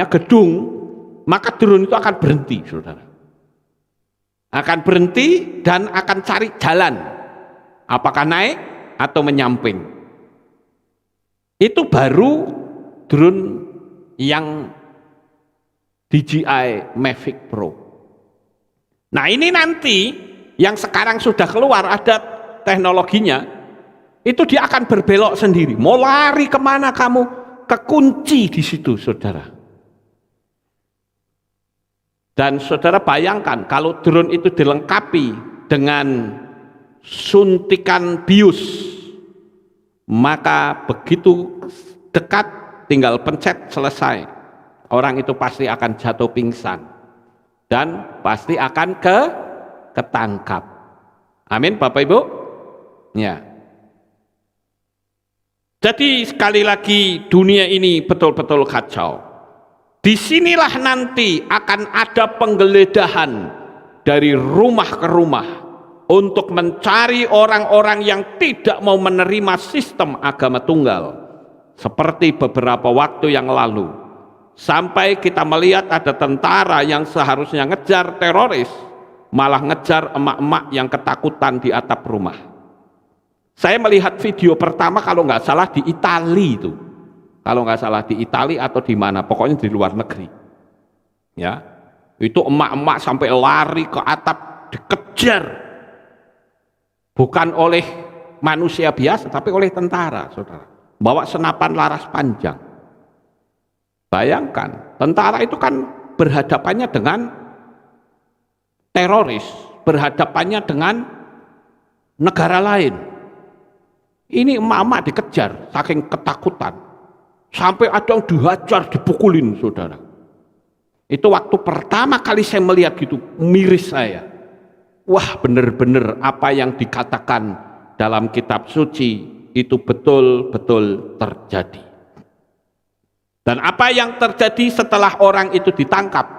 gedung, maka drone itu akan berhenti, saudara. Akan berhenti dan akan cari jalan, apakah naik atau menyamping. Itu baru drone yang DJI Mavic Pro. Nah, ini nanti yang sekarang sudah keluar ada teknologinya, itu dia akan berbelok sendiri. Mau lari kemana kamu, kekunci di situ, saudara. Dan saudara bayangkan kalau drone itu dilengkapi dengan suntikan bius, maka begitu dekat tinggal pencet selesai. Orang itu pasti akan jatuh pingsan dan pasti akan ketangkap. Amin, Bapak Ibu. Ya. Jadi sekali lagi dunia ini betul-betul kacau. Disinilah nanti akan ada penggeledahan dari rumah ke rumah untuk mencari orang-orang yang tidak mau menerima sistem agama tunggal. Seperti beberapa waktu yang lalu, sampai kita melihat ada tentara yang seharusnya ngejar teroris, malah ngejar emak-emak yang ketakutan di atap rumah. Saya melihat video pertama kalau nggak salah di Italia itu, kalau nggak salah di Italia atau di mana, pokoknya di luar negeri. Ya, Itu emak-emak sampai lari ke atap dikejar. Bukan oleh manusia biasa, tapi oleh tentara, saudara. Bawa senapan laras panjang. Bayangkan, tentara itu kan berhadapannya dengan teroris, berhadapannya dengan negara lain. Ini emak-emak dikejar, saking ketakutan. Sampai ada yang dihajar, dipukulin, saudara. Itu waktu pertama kali saya melihat gitu, miris saya. Wah, benar-benar apa yang dikatakan dalam kitab suci itu betul-betul terjadi. Dan apa yang terjadi setelah orang itu ditangkap,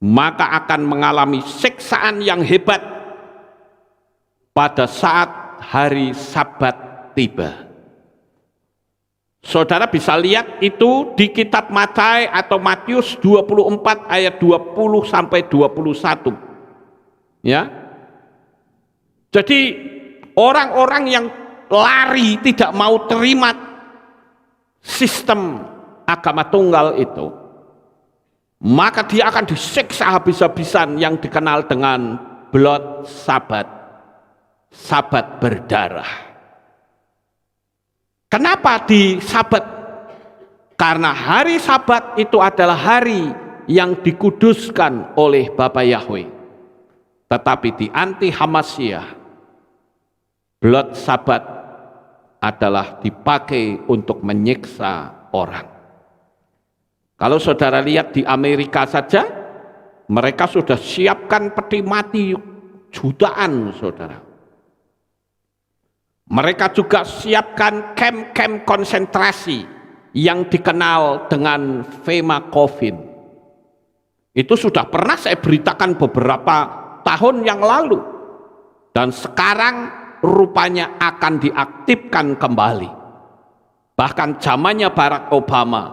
maka akan mengalami siksaan yang hebat pada saat hari Sabat tiba. Saudara bisa lihat itu di kitab Matius atau Matius 24 ayat 20 sampai 21. Ya. Jadi orang-orang yang lari tidak mau terima sistem agama tunggal itu, maka dia akan disiksa habis-habisan yang dikenal dengan blood Sabbath, Sabat berdarah. Kenapa di Sabat? Karena hari Sabat itu adalah hari yang dikuduskan oleh Bapa Yahweh. Tetapi di anti Hamasyah, blood Sabat adalah dipakai untuk menyiksa orang. Kalau saudara lihat di Amerika saja, mereka sudah siapkan peti mati jutaan, saudara. Mereka juga siapkan camp-camp konsentrasi yang dikenal dengan Femakovin. Itu sudah pernah saya beritakan beberapa tahun yang lalu. Dan sekarang rupanya akan diaktifkan kembali. Bahkan zamannya Barack Obama,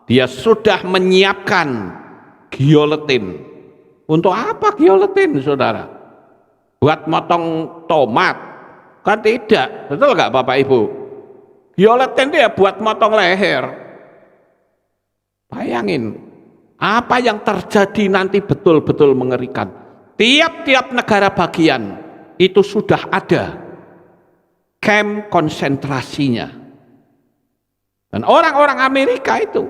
dia sudah menyiapkan gioletin. Untuk apa gioletin, saudara? Buat motong tomat? Kan tidak, betul nggak Bapak Ibu? Gioletin dia buat motong leher. Bayangin, apa yang terjadi nanti betul-betul mengerikan. Tiap-tiap negara bagian itu sudah ada camp konsentrasinya. Dan orang-orang Amerika itu,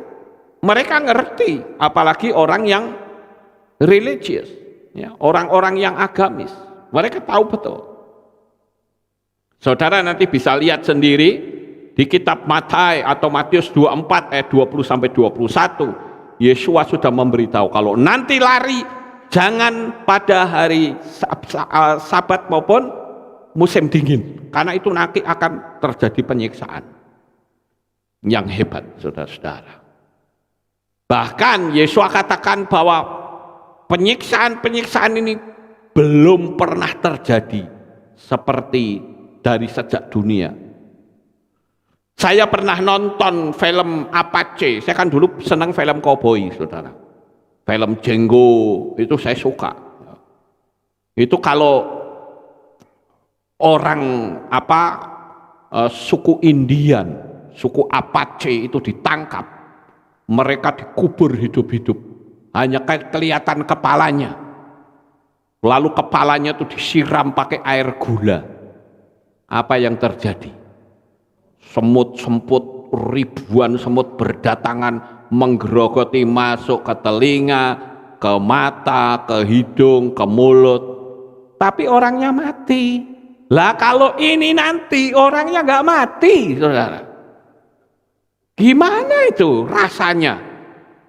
mereka ngerti, apalagi orang yang religious, ya, orang-orang yang agamis, mereka tahu betul. Saudara nanti bisa lihat sendiri di kitab Matius atau Matius 24 ayat 20 sampai 21, Yesus sudah memberitahu kalau nanti lari jangan pada hari Sabat maupun musim dingin, karena itu nanti akan terjadi penyiksaan yang hebat, saudara-saudara. Bahkan Yesus katakan bahwa penyiksaan-penyiksaan ini belum pernah terjadi seperti dari sejak dunia. Saya pernah nonton film Apache. Saya kan dulu senang film cowboy, saudara. Film Django itu saya suka. Itu kalau orang suku Indian, suku Apache itu ditangkap, mereka dikubur hidup-hidup. Hanya kelihatan kepalanya. Lalu kepalanya itu disiram pakai air gula. Apa yang terjadi? Semut-semput, ribuan semut berdatangan menggerogoti masuk ke telinga, ke mata, ke hidung, ke mulut. Tapi orangnya mati. Lah kalau ini nanti orangnya nggak mati, saudara. Gimana itu rasanya?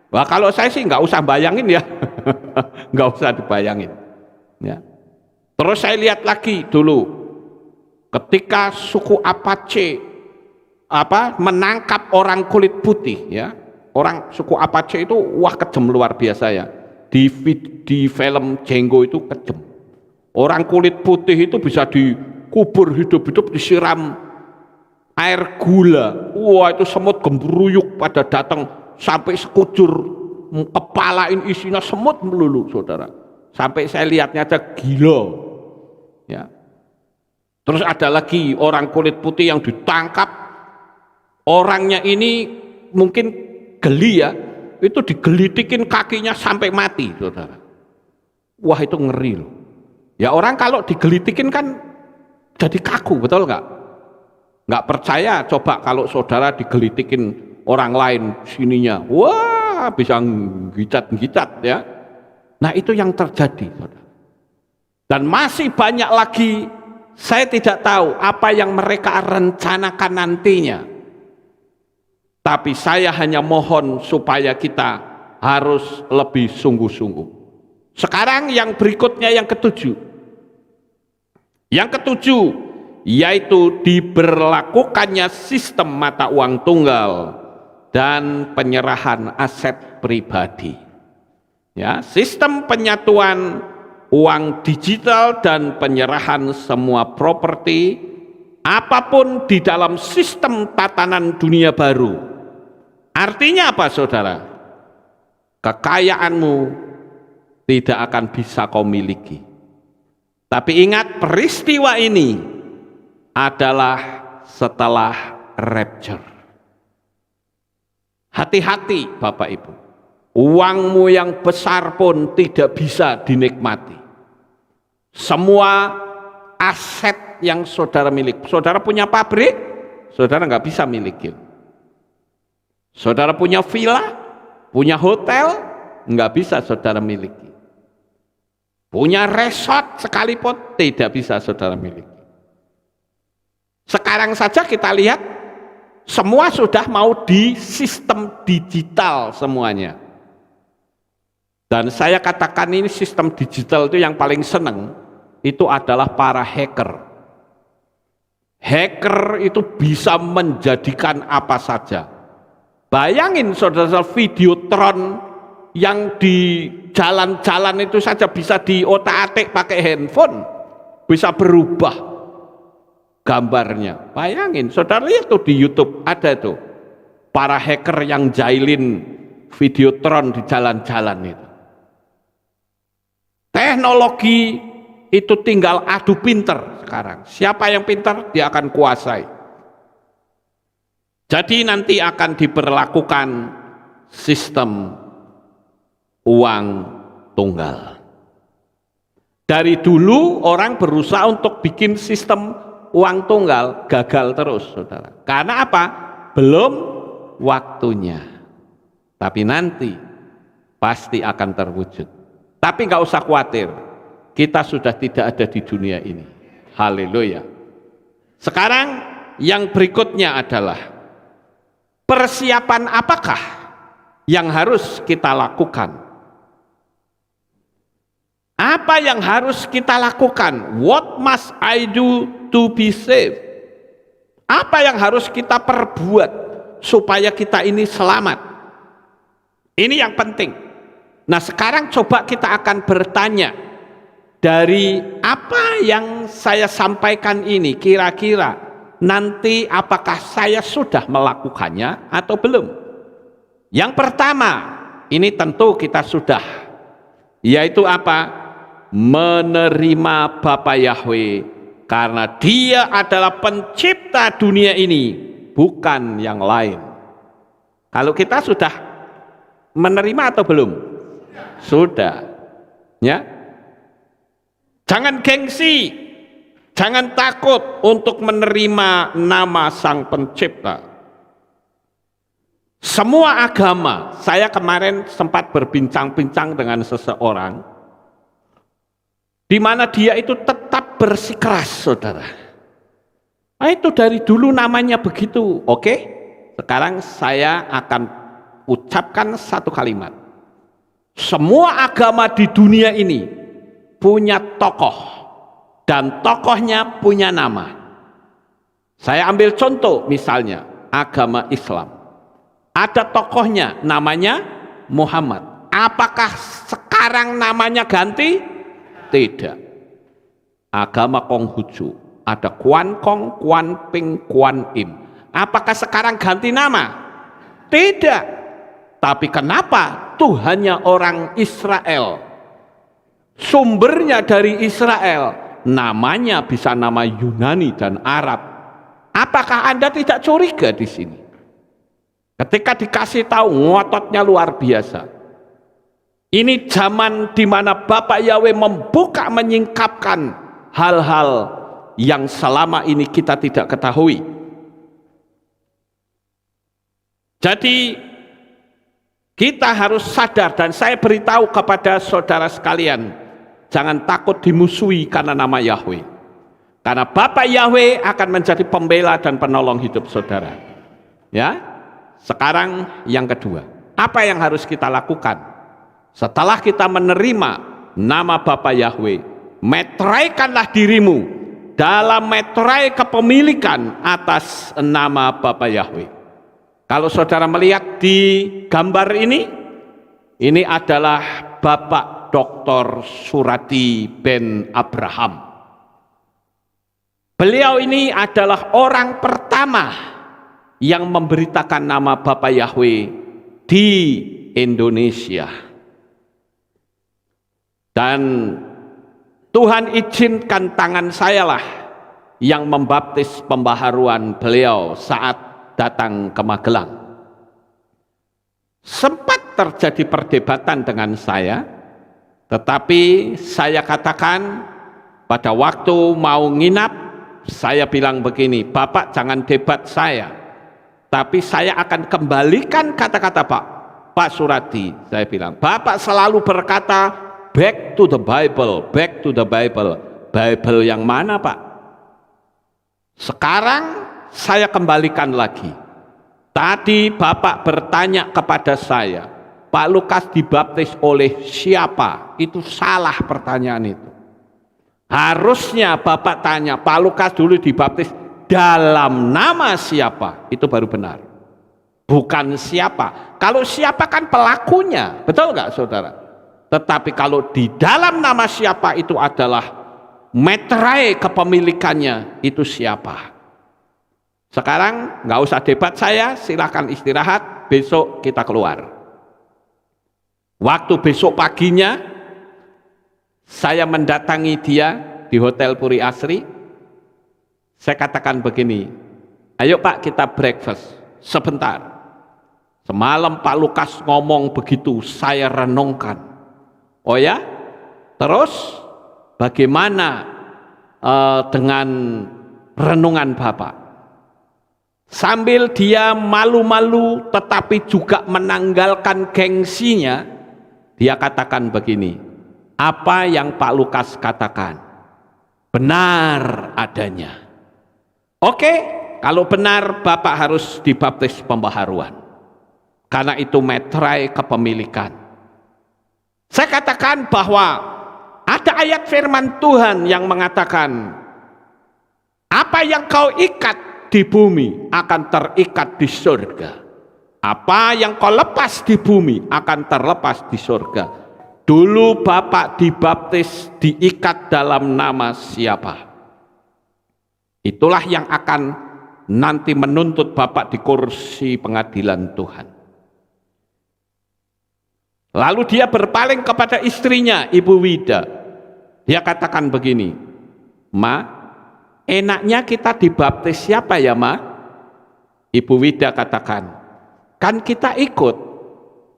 Wah, kalau saya sih nggak usah bayangin ya, nggak usah dibayangin. Ya. Terus saya lihat lagi dulu. Ketika suku Apache menangkap orang kulit putih, ya, orang suku Apache itu wah kejam luar biasa ya. Di film Django itu kejam. Orang kulit putih itu bisa dikubur hidup-hidup, disiram air gula. Wah, itu semut gembruyuk pada datang sampai sekujur kepala ini isinya semut melulu, saudara. Sampai saya lihatnya aja gila. Ya. Terus ada lagi orang kulit putih yang ditangkap, orangnya ini mungkin geli ya, itu digelitikin kakinya sampai mati, saudara. Wah, itu ngeri loh. Ya orang kalau digelitikin kan jadi kaku, betul nggak? Nggak percaya, coba kalau saudara digelitikin orang lain sininya, wah bisa gicat-gicat ya. Nah itu yang terjadi, saudara. Dan masih banyak lagi, saya tidak tahu apa yang mereka rencanakan nantinya. Tapi saya hanya mohon supaya kita harus lebih sungguh-sungguh. Sekarang yang berikutnya, yang ketujuh. Yang ketujuh, yaitu diberlakukannya sistem mata uang tunggal dan penyerahan aset pribadi. Ya, sistem penyatuan uang digital dan penyerahan semua properti apapun di dalam sistem tatanan dunia baru. Artinya apa, saudara? Kekayaanmu tidak akan bisa kau miliki. Tapi ingat, peristiwa ini adalah setelah rapture. Hati-hati Bapak Ibu. Uangmu yang besar pun tidak bisa dinikmati. Semua aset yang saudara miliki. Saudara punya pabrik, saudara nggak bisa miliki. Saudara punya villa, punya hotel, nggak bisa saudara miliki. Punya resort sekalipun tidak bisa saudara miliki. Sekarang saja kita lihat, semua sudah mau di sistem digital semuanya. Dan saya katakan ini sistem digital itu yang paling seneng, itu adalah para hacker. Hacker itu bisa menjadikan apa saja. Bayangin saudara, Videotron yang di jalan-jalan itu saja bisa diotak-atik pakai handphone, bisa berubah gambarnya. Bayangin, saudara lihat tuh di YouTube ada tuh para hacker yang jahilin Videotron di jalan-jalan itu. Teknologi itu tinggal adu pinter sekarang. Siapa yang pinter, dia akan kuasai. Jadi nanti akan diberlakukan sistem uang tunggal. Dari dulu orang berusaha untuk bikin sistem uang tunggal, gagal terus, saudara. Karena apa? Belum waktunya. Tapi nanti pasti akan terwujud. Tapi nggak usah khawatir, kita sudah tidak ada di dunia ini. Haleluya. Sekarang yang berikutnya adalah persiapan apakah yang harus kita lakukan? Apa yang harus kita lakukan? What must I do to be saved? Apa yang harus kita perbuat supaya kita ini selamat? Ini yang penting. Nah sekarang coba kita akan bertanya, dari apa yang saya sampaikan ini kira-kira nanti apakah saya sudah melakukannya atau belum? Yang pertama, ini tentu kita sudah, yaitu apa? Menerima Bapa Yahweh, karena Dia adalah pencipta dunia ini, bukan yang lain. Kalau kita sudah menerima atau belum? Sudah. Ya. Jangan gengsi, jangan takut untuk menerima nama Sang Pencipta. Semua agama, saya kemarin sempat berbincang-bincang dengan seseorang, di mana dia itu tetap bersikeras, saudara. Nah, itu dari dulu namanya begitu, oke? Sekarang saya akan ucapkan satu kalimat. Semua agama di dunia ini punya tokoh, dan tokohnya punya nama. Saya ambil contoh, misalnya agama Islam. Ada tokohnya, namanya Muhammad. Apakah sekarang namanya ganti? Tidak. Agama Konghucu, ada Kuan Kong, Kuan Ping, Kuan Im. Apakah sekarang ganti nama? Tidak. Tapi kenapa Tuhannya orang Israel? Sumbernya dari Israel, namanya bisa nama Yunani dan Arab. Apakah Anda tidak curiga di sini? Ketika dikasih tahu, ngototnya luar biasa. Ini zaman di mana Bapak Yahweh membuka, menyingkapkan hal-hal yang selama ini kita tidak ketahui. Jadi kita harus sadar, dan saya beritahu kepada saudara sekalian, jangan takut dimusuhi karena nama Yahweh. Karena Bapak Yahweh akan menjadi pembela dan penolong hidup saudara. Ya, sekarang yang kedua, apa yang harus kita lakukan? Setelah kita menerima nama Bapak Yahweh, meteraikanlah dirimu dalam meterai kepemilikan atas nama Bapak Yahweh. Kalau saudara melihat di gambar ini adalah Bapak Dr. Surati Ben Abraham. Beliau ini adalah orang pertama yang memberitakan nama Bapak Yahweh di Indonesia. Dan Tuhan izinkan tangan sayalah yang membaptis pembaharuan beliau saat datang ke Magelang. Sempat terjadi perdebatan dengan saya, tetapi saya katakan pada waktu mau nginap, saya bilang begini, Bapak jangan debat saya, tapi saya akan kembalikan kata-kata Pak Surati. Saya bilang, Bapak selalu berkata, back to the Bible, back to the Bible. Bible yang mana, Pak? Sekarang saya kembalikan lagi. Tadi Bapak bertanya kepada saya, Pak Lukas dibaptis oleh siapa? Itu salah pertanyaan itu. Harusnya Bapak tanya, Pak Lukas dulu dibaptis dalam nama siapa? Itu baru benar. Bukan siapa. Kalau siapa kan pelakunya, betul nggak saudara? Tetapi kalau di dalam nama siapa itu adalah meterai kepemilikannya, itu siapa. Sekarang nggak usah debat saya, silahkan istirahat, besok kita keluar. Waktu besok paginya, saya mendatangi dia di Hotel Puri Asri. Saya katakan begini, ayo Pak kita breakfast sebentar. Semalam Pak Lukas ngomong begitu, saya renungkan. Oh ya, terus bagaimana dengan renungan Bapak? Sambil dia malu-malu tetapi juga menanggalkan gengsinya, dia katakan begini, apa yang Pak Lukas katakan benar adanya. Oke, kalau benar Bapak harus dibaptis pembaharuan, karena itu meterai kepemilikan. Saya katakan bahwa ada ayat firman Tuhan yang mengatakan, apa yang kau ikat di bumi akan terikat di surga. Apa yang kau lepas di bumi akan terlepas di surga. Dulu Bapak dibaptis diikat dalam nama siapa? Itulah yang akan nanti menuntut Bapak di kursi pengadilan Tuhan. Lalu dia berpaling kepada istrinya, Ibu Wida. Dia katakan begini, Ma, enaknya kita dibaptis siapa ya, Ma? Ibu Wida katakan, kan kita ikut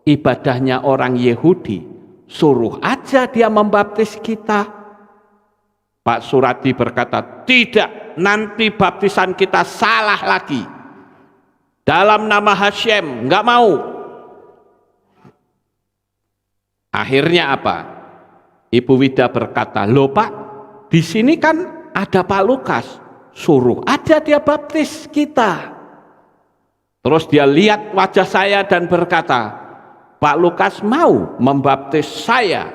ibadahnya orang Yahudi, suruh aja dia membaptis kita. Pak Surati berkata, tidak, nanti baptisan kita salah lagi. Dalam nama Hashem, enggak mau. Akhirnya apa? Ibu Wida berkata, loh Pak, di sini kan ada Pak Lukas, suruh aja dia baptis kita. Terus dia lihat wajah saya dan berkata, Pak Lukas mau membaptis saya.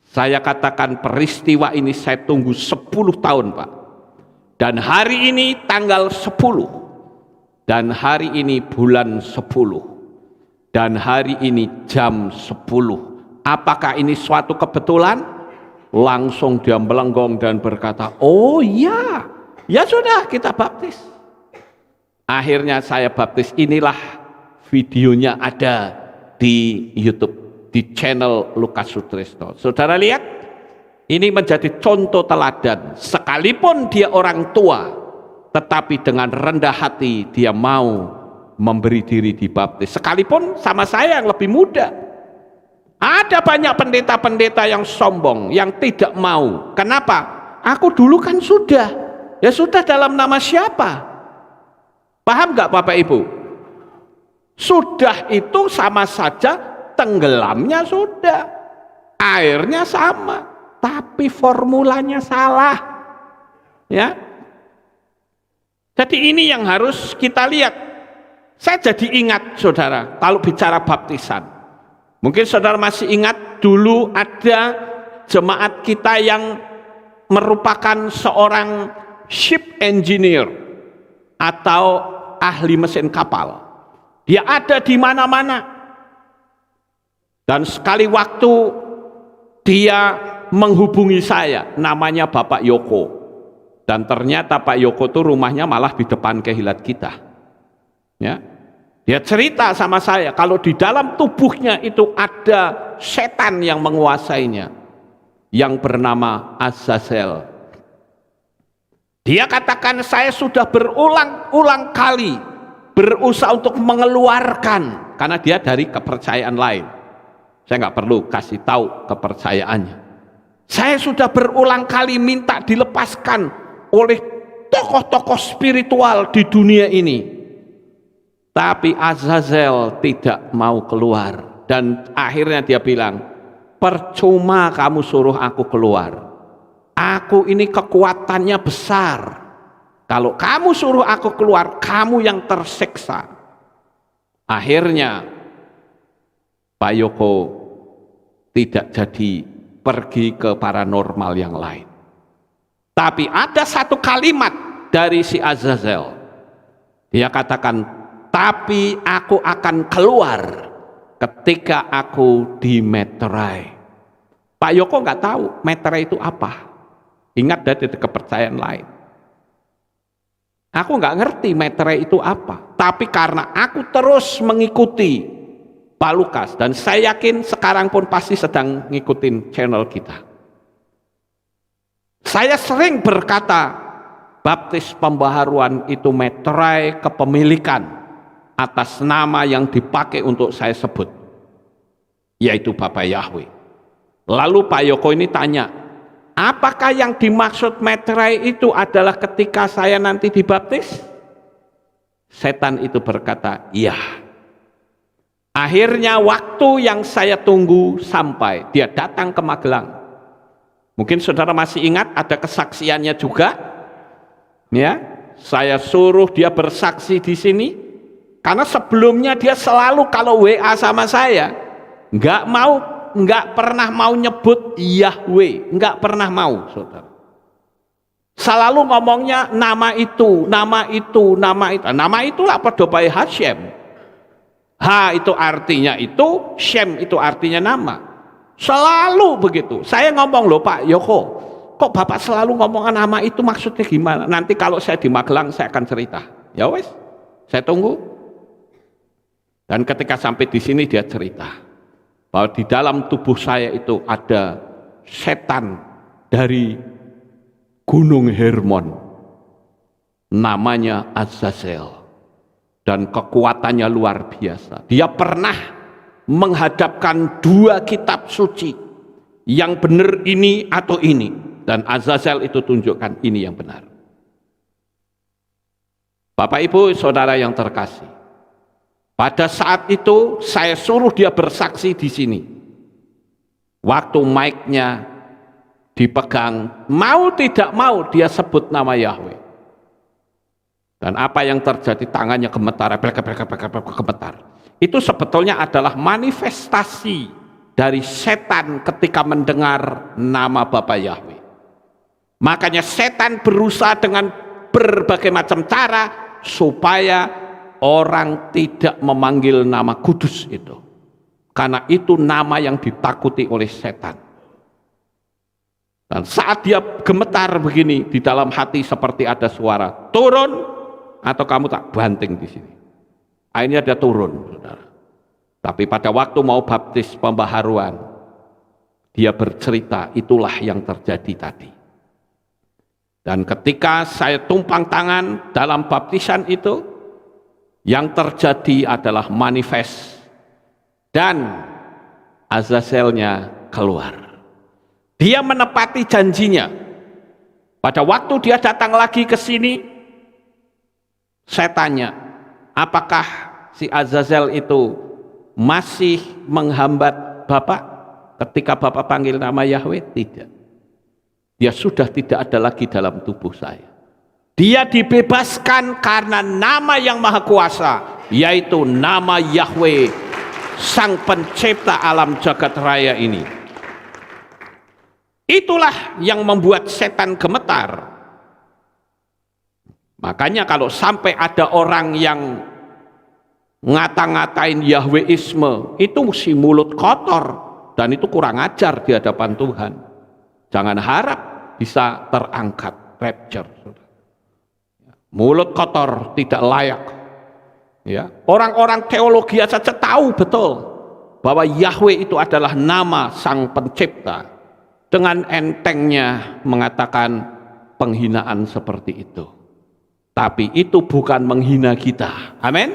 Saya katakan peristiwa ini saya tunggu 10 tahun Pak. Dan hari ini tanggal 10. Dan hari ini bulan 10. Dan hari ini jam 10. Apakah ini suatu kebetulan? Langsung dia melenggong dan berkata, oh iya, ya sudah kita baptis. Akhirnya saya baptis. Inilah videonya ada di YouTube, di channel Lukas Sutrisno. Saudara lihat, ini menjadi contoh teladan. Sekalipun dia orang tua, tetapi dengan rendah hati dia mau memberi diri dibaptis, sekalipun sama saya yang lebih muda. Ada banyak pendeta-pendeta yang sombong, yang tidak mau. Kenapa? Aku dulu kan sudah. Ya sudah, dalam nama siapa? Paham nggak Bapak Ibu? Sudah itu sama saja tenggelamnya sudah. Airnya sama, tapi formulanya salah. Ya. Jadi ini yang harus kita lihat. Saya jadi ingat saudara, kalau bicara baptisan. Mungkin saudara masih ingat dulu ada jemaat kita yang merupakan seorang ship engineer atau ahli mesin kapal. Dia ada di mana-mana. Dan sekali waktu dia menghubungi saya, namanya Bapak Yoko. Dan ternyata Pak Yoko itu rumahnya malah di depan kehilat kita. Ya. Dia cerita sama saya kalau di dalam tubuhnya itu ada setan yang menguasainya, yang bernama Azazel. Dia katakan, saya sudah berulang-ulang kali berusaha untuk mengeluarkan, karena dia dari kepercayaan lain. Saya nggak perlu kasih tahu kepercayaannya. Saya sudah berulang kali minta dilepaskan oleh tokoh-tokoh spiritual di dunia ini. Tapi Azazel tidak mau keluar. Dan akhirnya dia bilang, percuma kamu suruh aku keluar. Aku ini kekuatannya besar. Kalau kamu suruh aku keluar, kamu yang tersiksa. Akhirnya Pak Yoko tidak jadi pergi ke paranormal yang lain. Tapi ada satu kalimat dari si Azazel. Dia katakan, tapi aku akan keluar ketika aku dimeterai. Pak Yoko nggak tahu meterai itu apa. Ingat, dari kepercayaan lain. Aku nggak ngerti meterai itu apa. Tapi karena aku terus mengikuti Pak Lukas, dan saya yakin sekarang pun pasti sedang ngikutin channel kita. Saya sering berkata, baptis pembaharuan itu meterai kepemilikan atas nama yang dipakai untuk saya sebut, yaitu Bapak Yahweh. Lalu Pak Yoko ini tanya, apakah yang dimaksud meterai itu adalah ketika saya nanti dibaptis? Setan itu berkata, iya. Akhirnya waktu yang saya tunggu sampai, dia datang ke Magelang. Mungkin saudara masih ingat ada kesaksiannya juga, ya. Saya suruh dia bersaksi di sini. Karena sebelumnya dia selalu kalau WA sama saya, nggak pernah mau nyebut Yahweh, nggak pernah mau, saudara. Selalu ngomongnya nama itu, nama itu, nama itu. Nama itulah pada bayi Hashem. Ha itu artinya itu, Shem itu artinya nama. Selalu begitu. Saya ngomong, loh Pak Yoko, kok Bapak selalu ngomong nama itu, maksudnya gimana? Nanti kalau saya di Magelang saya akan cerita. Ya wes, saya tunggu. Dan ketika sampai di sini dia cerita bahwa di dalam tubuh saya itu ada setan dari Gunung Hermon, namanya Azazel, dan kekuatannya luar biasa. Dia pernah menghadapkan 2 kitab suci, yang benar ini atau ini, dan Azazel itu tunjukkan ini yang benar. Bapak Ibu Saudara yang terkasih, pada saat itu saya suruh dia bersaksi di sini. Waktu mic-nya dipegang, mau tidak mau dia sebut nama Yahweh. Dan apa yang terjadi, tangannya gemetar, gemetar. Itu sebetulnya adalah manifestasi dari setan ketika mendengar nama Bapa Yahweh. Makanya setan berusaha dengan berbagai macam cara supaya orang tidak memanggil nama kudus itu, karena itu nama yang ditakuti oleh setan. Dan saat dia gemetar begini, di dalam hati seperti ada suara, turun atau kamu tak banting di sini. Akhirnya dia turun, saudara. Tapi pada waktu mau baptis pembaharuan, dia bercerita itulah yang terjadi tadi. Dan ketika saya tumpang tangan dalam baptisan itu, Yang terjadi adalah manifest dan Azazelnya keluar. Dia menepati janjinya. Pada waktu dia datang lagi ke sini, saya tanya, apakah si Azazel itu masih menghambat Bapak ketika Bapak panggil nama Yahweh? Tidak. Dia sudah tidak ada lagi dalam tubuh saya. Dia dibebaskan karena nama yang maha kuasa, yaitu nama Yahweh, Sang Pencipta alam jagat raya ini. Itulah yang membuat setan gemetar. Makanya kalau sampai ada orang yang ngata-ngatain Yahweisme, itu si mulut kotor dan itu kurang ajar di hadapan Tuhan. Jangan harap bisa terangkat rapture. Mulut kotor tidak layak. Ya, orang-orang teologi saja tahu betul bahwa Yahweh itu adalah nama Sang Pencipta. Dengan entengnya mengatakan penghinaan seperti itu. Tapi itu bukan menghina kita. Amin.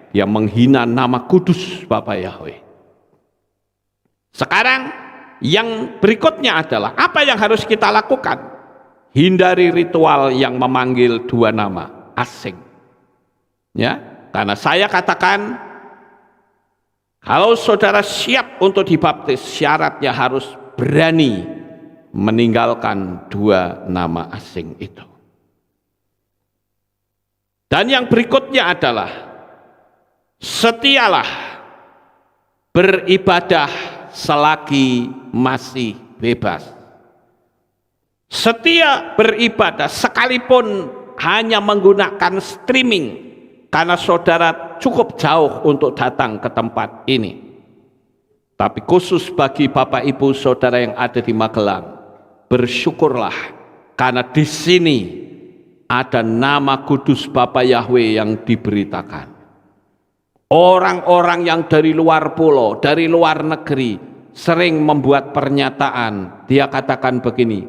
Yang menghina nama kudus Bapak Yahweh. Sekarang yang berikutnya adalah apa yang harus kita lakukan? Hindari ritual yang memanggil dua nama asing. Ya. Karena saya katakan, kalau saudara siap untuk dibaptis, syaratnya harus berani meninggalkan dua nama asing itu. Dan yang berikutnya adalah, setialah beribadah selagi masih bebas. Setia beribadah sekalipun hanya menggunakan streaming, karena saudara cukup jauh untuk datang ke tempat ini. Tapi khusus bagi Bapak Ibu Saudara yang ada di Magelang, bersyukurlah karena di sini ada nama kudus Bapak Yahweh yang diberitakan. Orang-orang yang dari luar pulau, dari luar negeri sering membuat pernyataan. Dia katakan begini,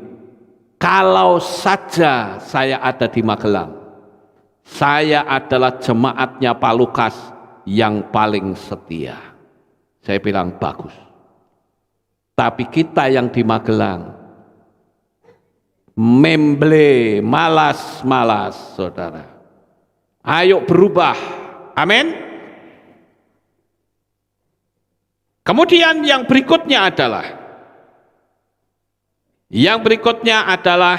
kalau saja saya ada di Magelang, saya adalah jemaatnya Pak Lukas yang paling setia. Saya bilang bagus. Tapi kita yang di Magelang, memble, malas-malas saudara. Ayo berubah. Amin. Kemudian yang berikutnya adalah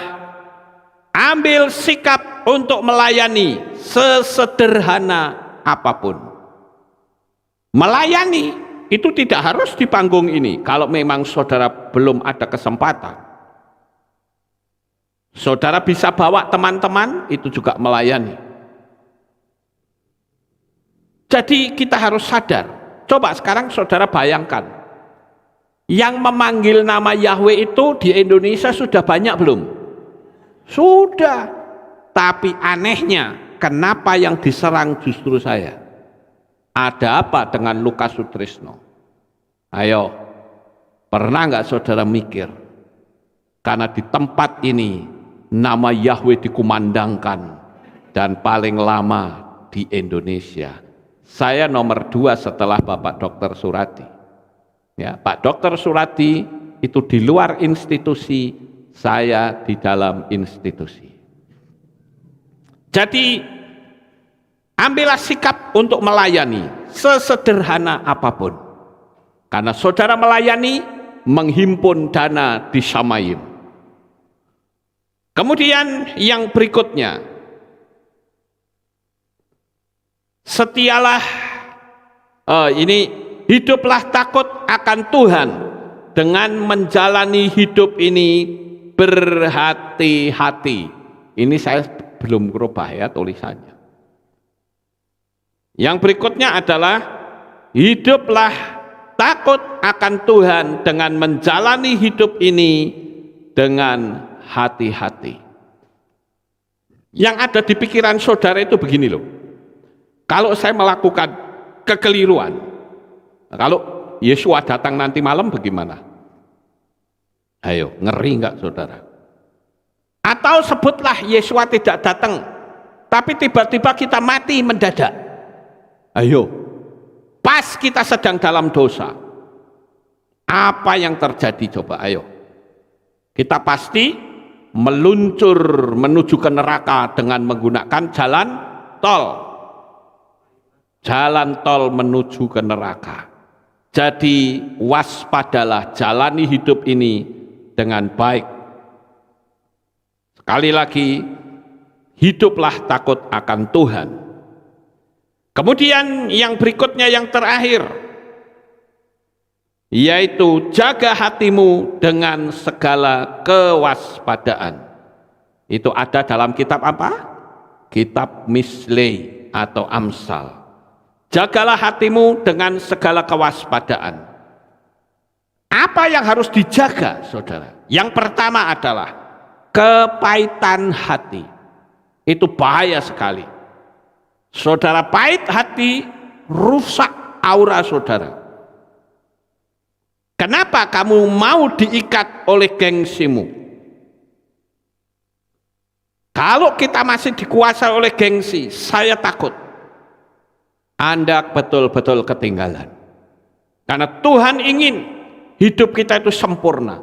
ambil sikap untuk melayani sesederhana apapun. Melayani itu tidak harus di panggung ini. Kalau memang saudara belum ada kesempatan, saudara bisa bawa teman-teman, itu juga melayani. Jadi kita harus sadar. Coba sekarang saudara bayangkan, yang memanggil nama Yahweh itu di Indonesia sudah banyak belum? Sudah. Tapi anehnya, kenapa yang diserang justru saya? Ada apa dengan Lukas Sutrisno? Ayo, pernah nggak saudara mikir? Karena di tempat ini nama Yahweh dikumandangkan dan paling lama di Indonesia. Saya nomor 2 setelah Bapak Dr. Suradi. Ya, Pak Dr. Suradi itu di luar institusi, saya di dalam institusi. Jadi ambillah sikap untuk melayani sesederhana apapun. Karena saudara melayani menghimpun dana di Shamayim. Kemudian yang berikutnya, setialah hiduplah takut akan Tuhan dengan menjalani hidup ini berhati-hati. Ini saya belum berubah ya tulisannya. Yang berikutnya adalah hiduplah takut akan Tuhan dengan menjalani hidup ini dengan hati-hati. Yang ada di pikiran saudara itu begini loh. Kalau saya melakukan kekeliruan, kalau Yesua datang nanti malam bagaimana? Ayo, ngeri enggak saudara? Atau sebutlah Yesua tidak datang, tapi tiba-tiba kita mati mendadak. Ayo, pas kita sedang dalam dosa, apa yang terjadi coba? Ayo, kita pasti meluncur menuju ke neraka dengan menggunakan jalan tol. Jalan tol menuju ke neraka. Jadi waspadalah, jalani hidup ini dengan baik. Sekali lagi, hiduplah takut akan Tuhan. Kemudian yang berikutnya, yang terakhir, yaitu jaga hatimu dengan segala kewaspadaan. Itu ada dalam kitab apa? Kitab Mislei atau Amsal. Jagalah hatimu dengan segala kewaspadaan. Apa yang harus dijaga, saudara? Yang pertama adalah kepahitan hati. Itu bahaya sekali. Saudara, pahit hati rusak aura saudara. Kenapa kamu mau diikat oleh gengsimu? Kalau kita masih dikuasai oleh gengsi, saya takut Anda betul-betul ketinggalan. Karena Tuhan ingin hidup kita itu sempurna.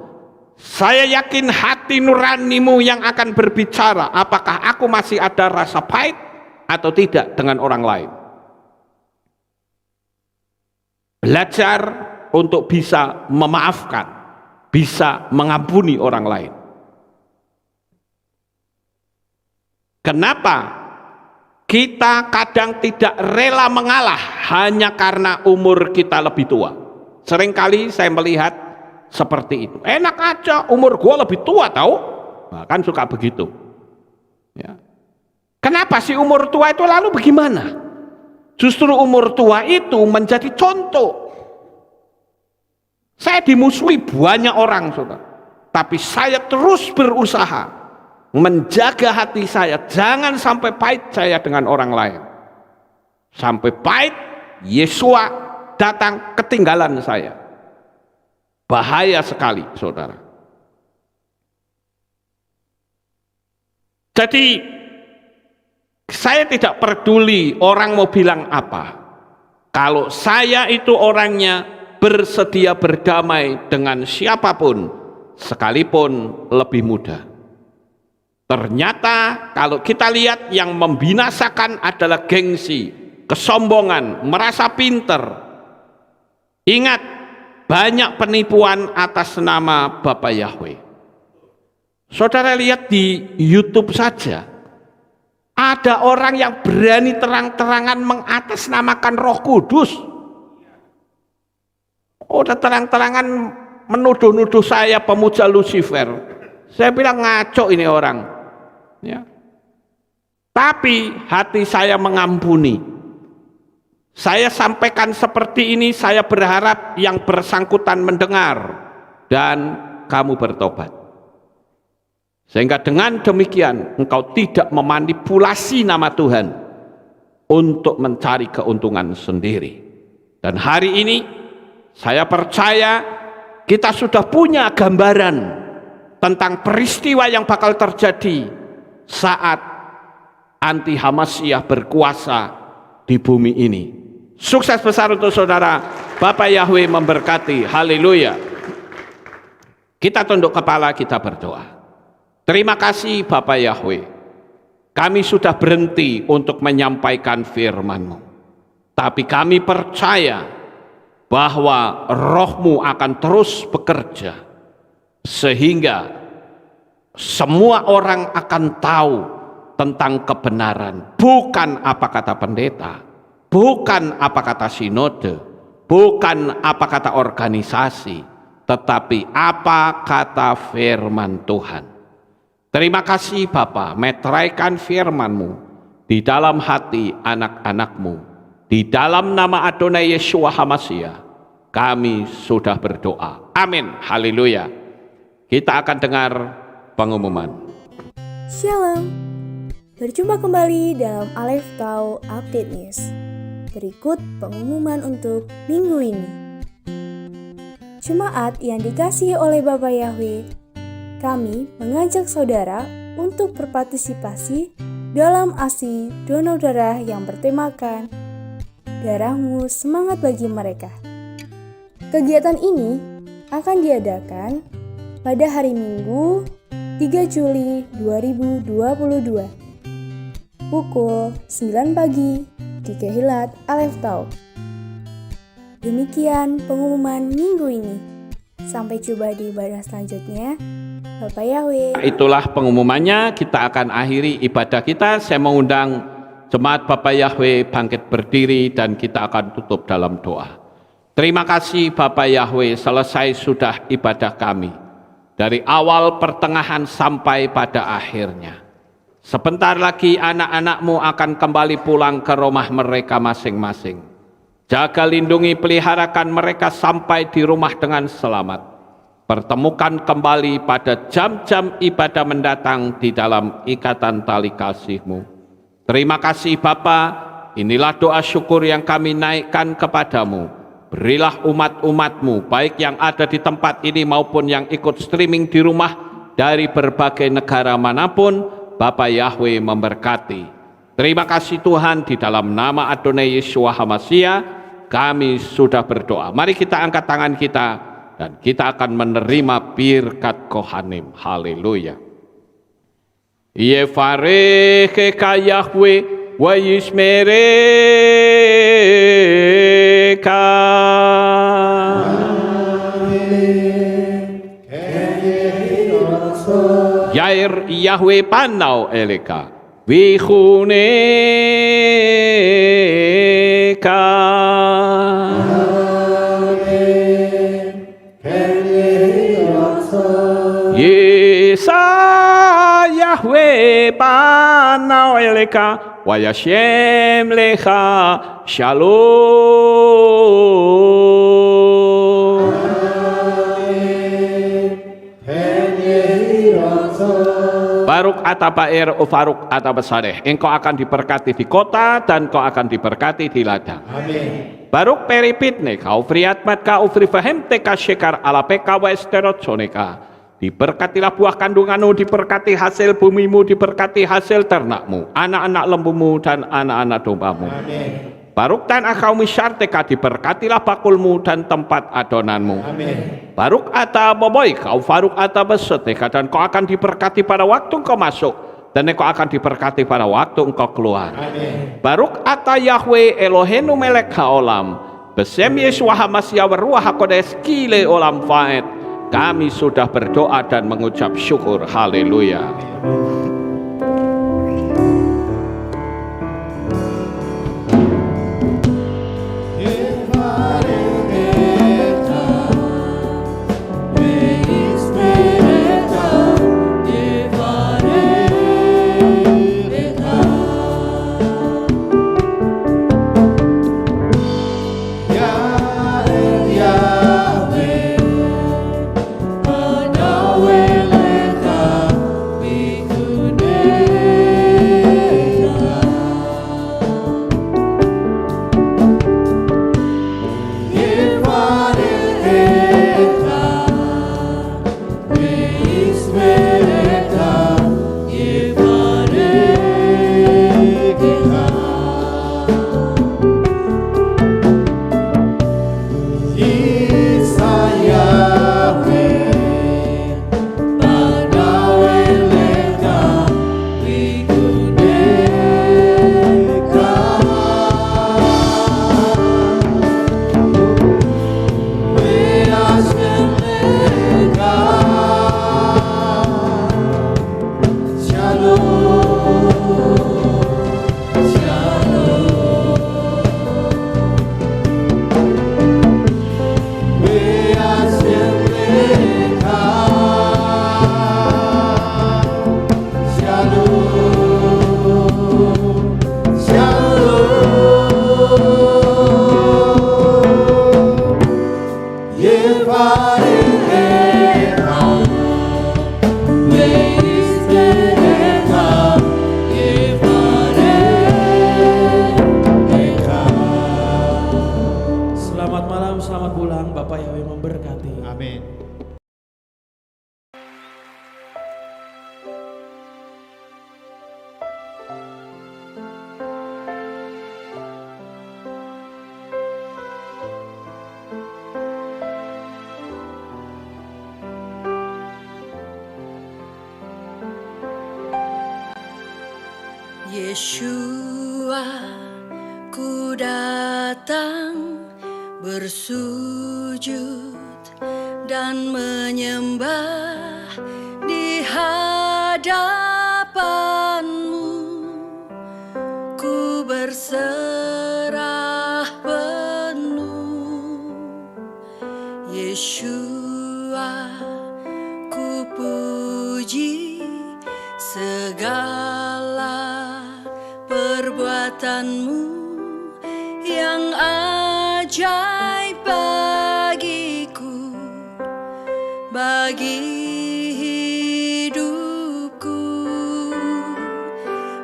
Saya yakin hati nuranimu yang akan berbicara, apakah aku masih ada rasa pahit atau tidak dengan orang lain. Belajar untuk bisa memaafkan, bisa mengampuni orang lain. Kenapa kita kadang tidak rela mengalah hanya karena umur kita lebih tua? Seringkali saya melihat seperti itu. Enak aja, umur gua lebih tua tahu? Nah, kan suka begitu. Ya. Kenapa sih umur tua itu lalu bagaimana? Justru umur tua itu menjadi contoh. Saya dimusuhi banyak orang, saudara. Tapi saya terus berusaha menjaga hati saya. Jangan sampai pahit saya dengan orang lain. Sampai pahit, Yesua datang ketinggalan saya. Bahaya sekali, saudara. Jadi, saya tidak peduli orang mau bilang apa. Kalau saya itu orangnya bersedia berdamai dengan siapapun, sekalipun lebih muda. Ternyata kalau kita lihat yang membinasakan adalah gengsi, kesombongan, merasa pinter. Ingat, banyak penipuan atas nama Bapak Yahweh. Saudara lihat di YouTube saja. Ada orang yang berani terang-terangan mengatasnamakan Roh Kudus. Udah terang-terangan menuduh-nuduh saya pemuja Lucifer. Saya bilang ngaco ini orang. Ya. Tapi hati saya mengampuni. Saya sampaikan seperti ini, saya berharap yang bersangkutan mendengar dan kamu bertobat. Sehingga dengan demikian engkau tidak memanipulasi nama Tuhan untuk mencari keuntungan sendiri. Dan hari ini saya percaya kita sudah punya gambaran tentang peristiwa yang bakal terjadi saat anti-Hamasyah berkuasa di bumi ini. Sukses besar untuk saudara. Bapak Yahweh memberkati. Haleluya. Kita tunduk kepala, kita berdoa. Terima kasih Bapak Yahweh, kami sudah berhenti untuk menyampaikan firman-Mu. Tapi kami percaya bahwa Roh-Mu akan terus bekerja, sehingga semua orang akan tahu tentang kebenaran. Bukan apa kata pendeta, bukan apa kata sinode, bukan apa kata organisasi, tetapi apa kata firman Tuhan. Terima kasih Bapa, meteraikan firman-Mu di dalam hati anak-anak-Mu. Di dalam nama Adonai Yeshua HaMashiach, kami sudah berdoa. Amin. Haleluya. Kita akan dengar pengumuman. Shalom. Berjumpa kembali dalam Aleph Tau Update News. Berikut pengumuman untuk minggu ini. Jemaat yang dikasihi oleh Bapak Yahweh, kami mengajak saudara untuk berpartisipasi dalam aksi donor darah yang bertemakan darahmu semangat bagi mereka. Kegiatan ini akan diadakan pada hari Minggu 3 Juli 2022 pukul 9 pagi di Kehilat Alef Tau. Demikian pengumuman minggu ini. Sampai jumpa di ibadah selanjutnya. Bapak Yahweh. Itulah pengumumannya, kita akan akhiri ibadah kita. Saya mengundang Jemaat Bapak Yahweh bangkit berdiri dan kita akan tutup dalam doa. Terima kasih Bapak Yahweh, selesai sudah ibadah kami. Dari awal, pertengahan, sampai pada akhirnya. Sebentar lagi anak-anak-Mu akan kembali pulang ke rumah mereka masing-masing. Jaga, lindungi, peliharakan mereka sampai di rumah dengan selamat. Pertemukan kembali pada jam-jam ibadah mendatang di dalam ikatan tali kasih-Mu. Terima kasih Bapa, inilah doa syukur yang kami naikkan kepadamu. Berilah umat-umat-Mu, baik yang ada di tempat ini maupun yang ikut streaming di rumah dari berbagai negara manapun, Bapa Yahweh memberkati. Terima kasih Tuhan, di dalam nama Adonai Yeshua HaMashiach, kami sudah berdoa. Mari kita angkat tangan kita dan kita akan menerima birkat Kohanim. Haleluya. Yevarecheka Yahweh wa yishmereka. Yair Yahweh panau eleka vichuneka. Yesa Yahweh panau eleka wa yashem lecha shalom. Baruk atabair ufaruk atabasareh. Engkau akan diberkati di kota dan kau akan diberkati di ladang. Amin. Baruk peripitne kau friatmat ka ufrifahem teka syekar ala peka wa esterot soneka. Diberkatilah buah kandunganmu, diberkati hasil bumimu, diberkati hasil ternakmu, anak-anak lembumu dan anak-anak dombamu. Amin. Baruk tan akau misyarteka, diberkatilah bakulmu dan tempat adonanmu. Amin. Baruk ata boboy kau faruk ata beseteka, dan kau akan diberkati pada waktu engkau masuk dan engkau akan diberkati pada waktu engkau keluar. Amin. Baruk ata Yahweh Elohenu melek haolam besem Yeshua HaMashiach Ruach HaKodesh kile olam faed. Kami sudah berdoa dan mengucap syukur. Haleluya. Be Yeshua, ku datang bersujud dan menyembah di hadapan-Mu. Ku berserah penuh. Yeshua, ku puji segala perbuatan-Mu yang ajaib bagiku, bagi hidupku.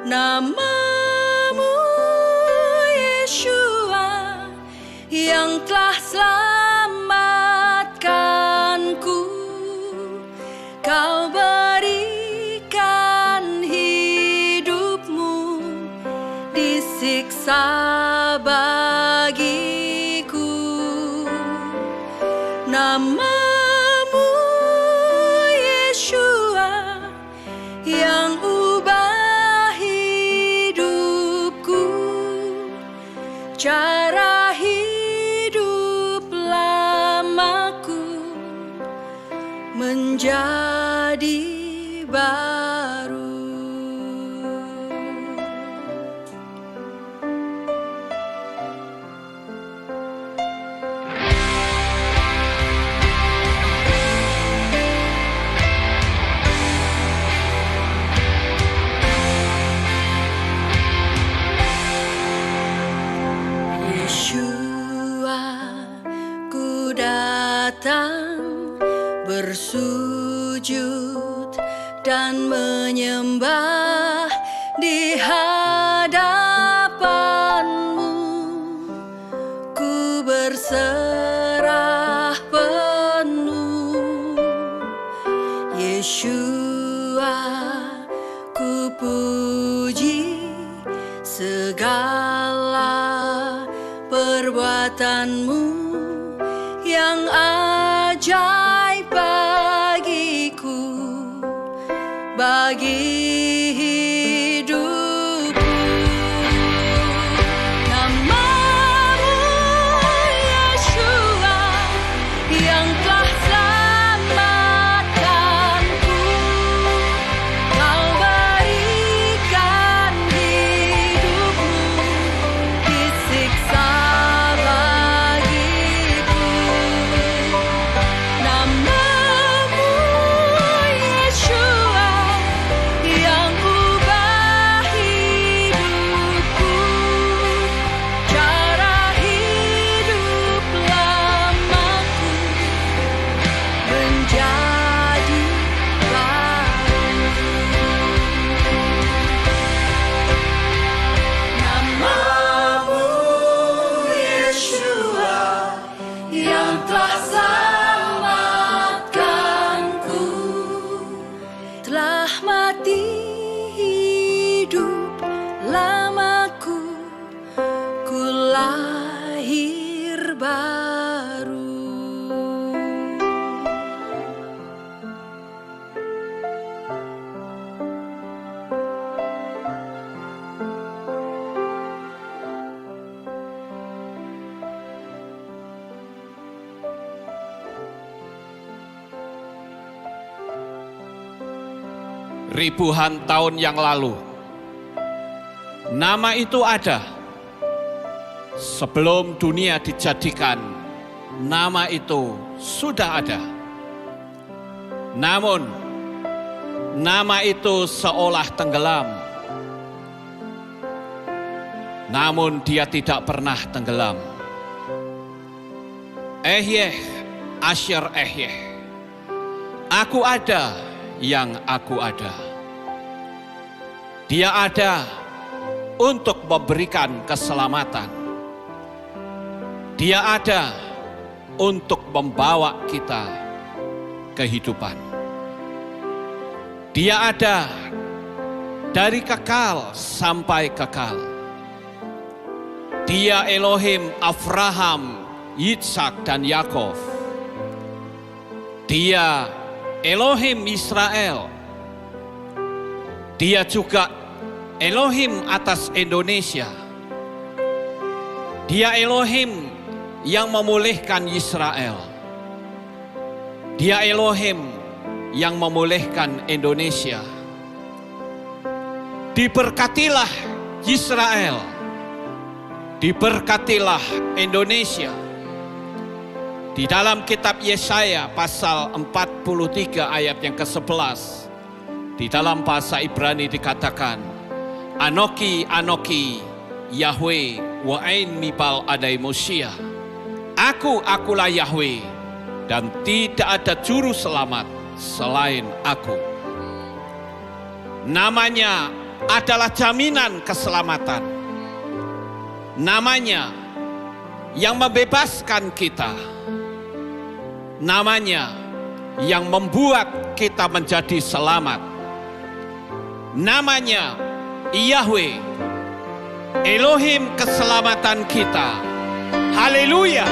Nama-Mu Yeshua yang telah selamatkanku. Kau berikan hidupmu disiksa bagiku. Nama-Mu Yeshua yang ubah hidupku, cara hidup lamaku menjadi baru. Yeshua, ku datang bersujud dan menyembah di hadapan-Mu. Ku berserah penuh. Yeshua, ku puji segala perbuatan-Mu yang ajaib bagiku, bagi hidupku. Nama-Mu Yeshua yang telah selamatkanku. Kau berikan hidupmu disiksa bagiku. Nama-Mu Yeshua yang ubah hidupku, cara hidup lamaku menjadi baru. Nama-Mu Yeshua yang telah selamatkanku, telah mati hidup lamaku, ku lahir baru. Ribuan tahun yang lalu, nama itu ada. Sebelum dunia dijadikan, nama itu sudah ada. Namun, nama itu seolah tenggelam. Namun dia tidak pernah tenggelam. Ehyeh, Asher Ehyeh. Aku ada yang aku ada. Dia ada untuk memberikan keselamatan. Dia ada untuk membawa kita kehidupan. Dia ada dari kekal sampai kekal. Dia Elohim Abraham, Yitzhak dan Yakov. Dia Elohim Israel. Dia juga Elohim atas Indonesia. Dia Elohim yang memulihkan Israel. Dia Elohim yang memulihkan Indonesia. Diberkatilah Israel. Diberkatilah Indonesia. Di dalam kitab Yesaya pasal 43 ayat yang ke-11, di dalam bahasa Ibrani dikatakan, Anoki, Anoki, Yahweh, wa'ain mibal adai Mosia. Akulah Yahweh, dan tidak ada juru selamat selain aku. Namanya adalah jaminan keselamatan. Namanya yang membebaskan kita. Namanya yang membuat kita menjadi selamat. Namanya Yahweh, Elohim keselamatan kita. Haleluya.